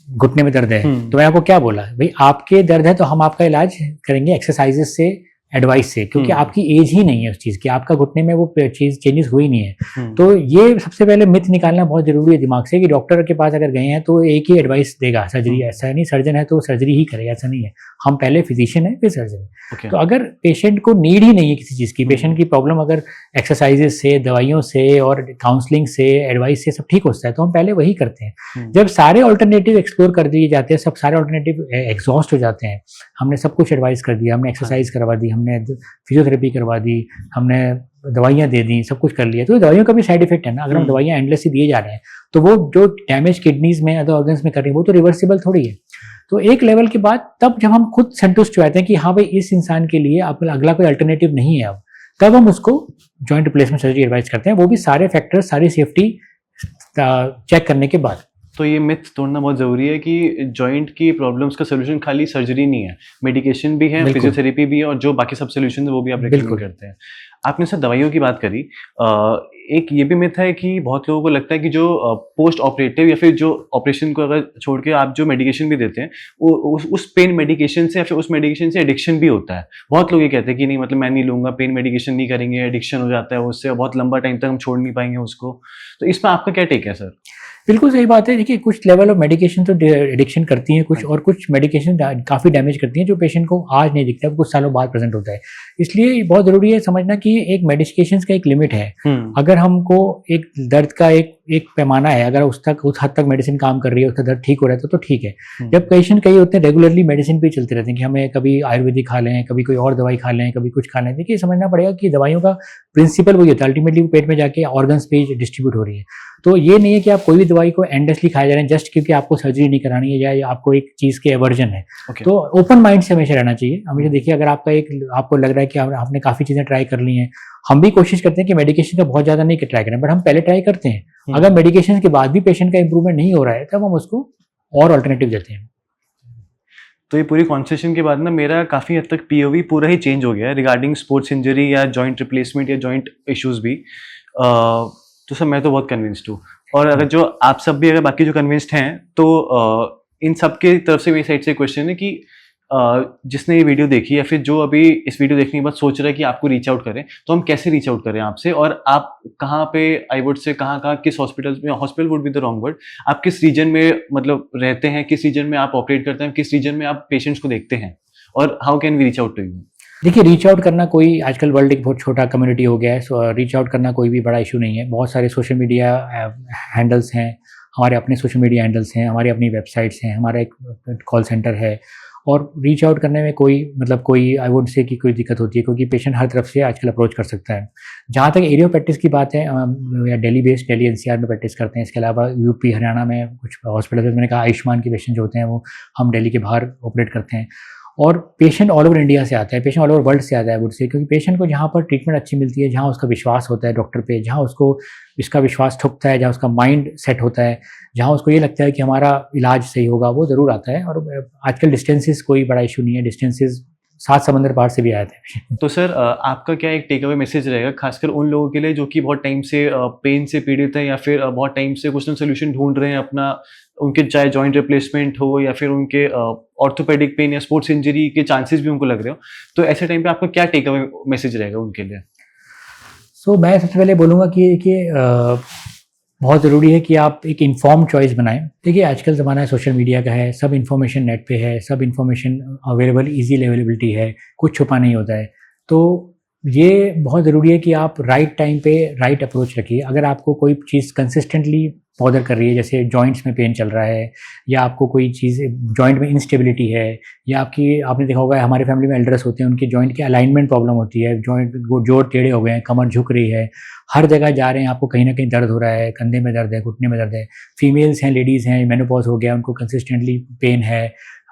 घुटने में दर्द है, तो मैं आपको क्या बोला, भाई आपके दर्द है तो हम आपका इलाज करेंगे एक्सरसाइजेस से, एडवाइस से, क्योंकि आपकी एज ही नहीं है उस चीज़ की, आपका घुटने में वो चीज़ चेंजेस हुई नहीं है। तो ये सबसे पहले मिथ निकालना बहुत जरूरी है दिमाग से कि डॉक्टर के पास अगर गए हैं तो एक ही एडवाइस देगा सर्जरी, ऐसा नहीं, सर्जन है तो सर्जरी ही करेगा, ऐसा नहीं है। हम पहले फिजिशियन है फिर सर्जन है। तो अगर पेशेंट को नीड ही नहीं है किसी चीज़ की, पेशेंट की प्रॉब्लम अगर एक्सरसाइजेस से, दवाइयों से और काउंसलिंग से, एडवाइस से सब ठीक होता है तो हम पहले वही करते हैं। जब सारे ऑल्टरनेटिव एक्सप्लोर कर दिए जाते हैं, सब सारे ऑल्टरनेटिव एग्जॉस्ट हो जाते हैं, हमने सब कुछ एडवाइस कर दिया, हमने एक्सरसाइज करवा दी, हमने फिजियोथेरेपी करवा दी, हमने दवाइयाँ दे दी, सब कुछ कर लिया, तो दवाइयों का भी साइड इफेक्ट है ना। अगर हम दवाइयाँ एंडलेसली दिए जा रहे हैं तो वो जो डैमेज किडनीज में, अदर ऑर्गन्स में कर रही है वो तो रिवर्सिबल थोड़ी है। तो एक लेवल के बाद तब जब हम खुद संतुष्ट हो जाते हैं कि हाँ भाई इस इंसान के लिए अगला कोई अल्टरनेटिव नहीं है, अब तब हम उसको जॉइंट रिप्लेसमेंट सर्जरी एडवाइस करते हैं, वो भी सारे फैक्टर्स, सारी सेफ्टी चेक करने के बाद। तो ये मिथ तोड़ना बहुत ज़रूरी है कि जॉइंट की प्रॉब्लम्स का सोल्यूशन खाली सर्जरी नहीं है, मेडिकेशन भी है, फिजियोथेरेपी भी है, और जो बाकी सब सोल्यूशन है वो भी आप रिकमेंड करते हैं। आपने सर दवाइयों की बात करी, एक ये भी मिथ है कि बहुत लोगों को लगता है कि जो पोस्ट ऑपरेटिव या फिर जो ऑपरेशन को अगर छोड़ के आप जो मेडिकेशन भी देते हैं वो उस पेन मेडिकेशन से या फिर उस मेडिकेशन से एडिक्शन भी होता है। बहुत लोग ये कहते हैं कि नहीं मतलब मैं नहीं लूँगा, पेन मेडिकेशन नहीं करेंगे, एडिक्शन हो जाता है उससे, बहुत लंबा टाइम तक हम छोड़ नहीं पाएंगे उसको। तो इसमें आपका क्या टेक है सर? बिल्कुल सही बात है। देखिए कुछ लेवल ऑफ मेडिकेशन तो एडिक्शन करती हैं कुछ, और कुछ मेडिकेशन काफ़ी डैमेज करती हैं जो पेशेंट को आज नहीं दिखता है, कुछ सालों बाद प्रेजेंट होता है। इसलिए बहुत ज़रूरी है समझना कि एक मेडिकेशन का एक लिमिट है। अगर हमको एक दर्द का एक पैमाना है, अगर उस हद तक मेडिसिन काम कर रही है, उसका दर्द ठीक हो रहा है तो ठीक है। जब पेशेंट कई होते हैं रेगुलरली मेडिसिन पे चलते रहते हैं कि हमें कभी आयुर्वेदिक खा लें, कभी कोई और दवाई खा लें, कभी कुछ खा लें, देखिए समझना पड़ेगा कि दवाइयों का प्रिंसिपल वही होता है, अल्टीमेटली वो पेट में जाके ऑर्गन्स पे डिस्ट्रीब्यूट हो रही है। तो ये नहीं है कि आप कोई भी दवाई को एंडलेसली खाए जा रहे हैं जस्ट क्योंकि आपको सर्जरी नहीं करानी है या आपको एक चीज़ के एवर्जन है। तो ओपन माइंड से हमेशा रहना चाहिए। हमेशा देखिए अगर आपको लग रहा है कि आपने काफ़ी चीज़ें ट्राई कर ली हैं, हम भी कोशिश करते हैं कि मेडिकेशन का बहुत ज़्यादा नहीं ट्राई करें, बट हम पहले ट्राई करते हैं। अगर मेडिकेशन के बाद भी पेशेंट का इंप्रूवमेंट नहीं हो रहा है तब हम उसको और अल्टरनेटिव देते हैं। तो ये पूरी कॉन्वर्सेशन के बाद ना मेरा काफ़ी हद तक पीओवी पूरा ही चेंज हो गया है रिगार्डिंग स्पोर्ट्स इंजरी या जॉइंट रिप्लेसमेंट या जॉइंट इश्यूज भी। तो सर मैं तो बहुत कन्विंस्ड हूँ, और अगर जो आप सब भी अगर बाकी जो कन्विंस्ड हैं तो इन सब के तरफ से मेरी साइड से क्वेश्चन है कि जिसने ये वीडियो देखी या फिर जो अभी इस वीडियो देखने के बाद सोच रहा है कि आपको रीच आउट करें, तो हम कैसे रीच आउट करें आपसे, और आप कहाँ पे आई वुड से कहाँ किस हॉस्पिटल में, hospital would be the wrong word, आप किस रीजन में मतलब रहते हैं, किस रीजन में आप ऑपरेट करते हैं, किस रीजन में आप पेशेंट्स को देखते हैं, और how can we reach out to you? देखिए रीच आउट करना कोई, आजकल वर्ल्ड एक बहुत छोटा कम्युनिटी हो गया है, सो रीच आउट करना कोई भी बड़ा इशू नहीं है। बहुत सारे सोशल मीडिया हैंडल्स हैं, हमारे अपने सोशल मीडिया हैंडल्स हैं, हमारी अपनी वेबसाइट्स हैं, हमारा एक कॉल सेंटर है, और रीच आउट करने में कोई आई वुड से कि कोई दिक्कत होती है, क्योंकि पेशेंट हर तरफ से आजकल अप्रोच कर सकता है। जहाँ तक एरिया प्रैक्टिस की बात है, या दिल्ली बेस्ड, दिल्ली एनसीआर में प्रैक्टिस करते हैं। इसके अलावा यूपी हरियाणा में कुछ हॉस्पिटल में, मैंने कहा आयुष्मान के पेशेंट जो होते हैं वो हम दिल्ली के बाहर ऑपरेट करते हैं। और पेशेंट ऑल ओवर इंडिया से आता है, पेशेंट ऑल ओवर वर्ल्ड से आता है वुड से, क्योंकि पेशेंट को जहाँ पर ट्रीटमेंट अच्छी मिलती है, जहाँ उसका विश्वास होता है डॉक्टर पे, जहाँ उसको इसका विश्वास ठुकता है, जहाँ उसका माइंड सेट होता है, जहाँ उसको ये लगता है कि हमारा इलाज सही होगा, वो ज़रूर आता है। और आजकल डिस्टेंसेस कोई बड़ा इशू नहीं है, डिस्टेंसेस 7 समंदर पार से भी आए थे। तो सर आपका क्या एक टेक अवे मैसेज रहेगा खासकर उन लोगों के लिए जो कि बहुत टाइम से पेन से पीड़ित हैं या फिर बहुत टाइम से कुछ ना सोल्यूशन ढूंढ रहे हैं अपना, उनके चाहे जॉइंट रिप्लेसमेंट हो या फिर उनके ऑर्थोपेडिक पेन या स्पोर्ट्स इंजरी के चांसेस भी उनको लग रहे हो, तो ऐसे टाइम पे आपका क्या टेक अवे मैसेज रहेगा उनके लिए? सो मैं सबसे पहले बोलूँगा कि बहुत ज़रूरी है कि आप एक इन्फॉर्म चॉइस बनाएं। देखिए आजकल ज़माना है सोशल मीडिया का है, सब इन्फॉर्मेशन नेट पे है, सब इन्फॉर्मेशन अवेलेबल, ईजी अवेलेबिलिटी है, कुछ छुपा नहीं होता है। तो ये बहुत ज़रूरी है कि आप राइट टाइम पे राइट अप्रोच रखिए। अगर आपको कोई चीज़ कंसिस्टेंटली बॉदर कर रही है, जैसे जॉइंट्स में पेन चल रहा है, या आपको कोई चीज़ जॉइंट में इंस्टेबिलिटी है, या आपने देखा होगा हमारे फैमिली में एल्डर्स होते हैं, उनकी जॉइंट की अलाइनमेंट प्रॉब्लम होती है, जॉइंट जोड़ टेढ़े हो गए हैं, कमर झुक रही है, हर जगह जा रहे हैं, आपको कहीं ना कहीं दर्द हो रहा है, कंधे में दर्द है, घुटने में दर्द है, फीमेल्स हैं, लेडीज़ हैं, मेनोपॉज हो गया, उनको कंसिस्टेंटली पेन है,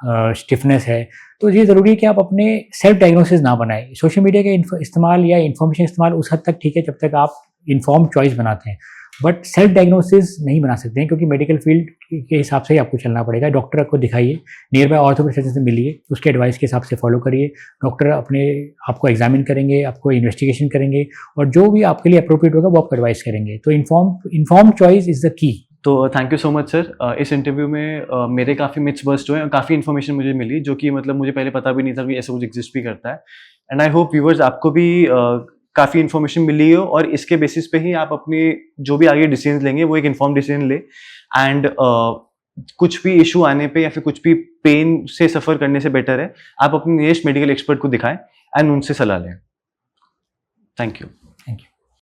स्टिफनेस है। तो ये ज़रूरी है कि आप अपने सेल्फ डायग्नोसिस ना बनाएं। सोशल मीडिया का इस्तेमाल या इन्फॉर्मेशन इस्तेमाल उस हद तक ठीक है जब तक आप इन्फॉर्म चॉइस बनाते हैं। बट सेल्फ डायग्नोसिस नहीं बना सकते हैं, क्योंकि मेडिकल फील्ड के हिसाब से ही आपको चलना पड़ेगा। डॉक्टर को दिखाइए, नियर बाय ऑर्थोपेडिक सर्जन से मिलिए, उसके एडवाइस के हिसाब से फॉलो करिए। डॉक्टर अपने आपको एग्जामिन करेंगे, आपको इन्वेस्टिगेशन करेंगे, और जो भी आपके लिए अप्रोप्रिएट होगा वो आपको एडवाइस करेंगे। तो inform choice is the key. तो thank you so much sir. इस इंटरव्यू में मेरे काफ़ी मिथ्स बस्ट हुए और काफ़ी इन्फॉर्मेशन मुझे मिली, जो कि मतलब मुझे पहले पता भी नहीं था कि ऐसा कुछ एग्जिस्ट भी करता है। एंड आई होप व्यूवर्स आपको भी काफ़ी इन्फॉर्मेशन मिली हो, और इसके बेसिस पे ही आप अपनी जो भी आगे डिसीजन लेंगे वो एक इन्फॉर्म डिसीजन ले। एंड कुछ भी इशू आने पे या फिर कुछ भी पेन से सफ़र करने से बेटर है आप अपने नियरेस्ट मेडिकल एक्सपर्ट को दिखाएं एंड उनसे सलाह लें। Thank you.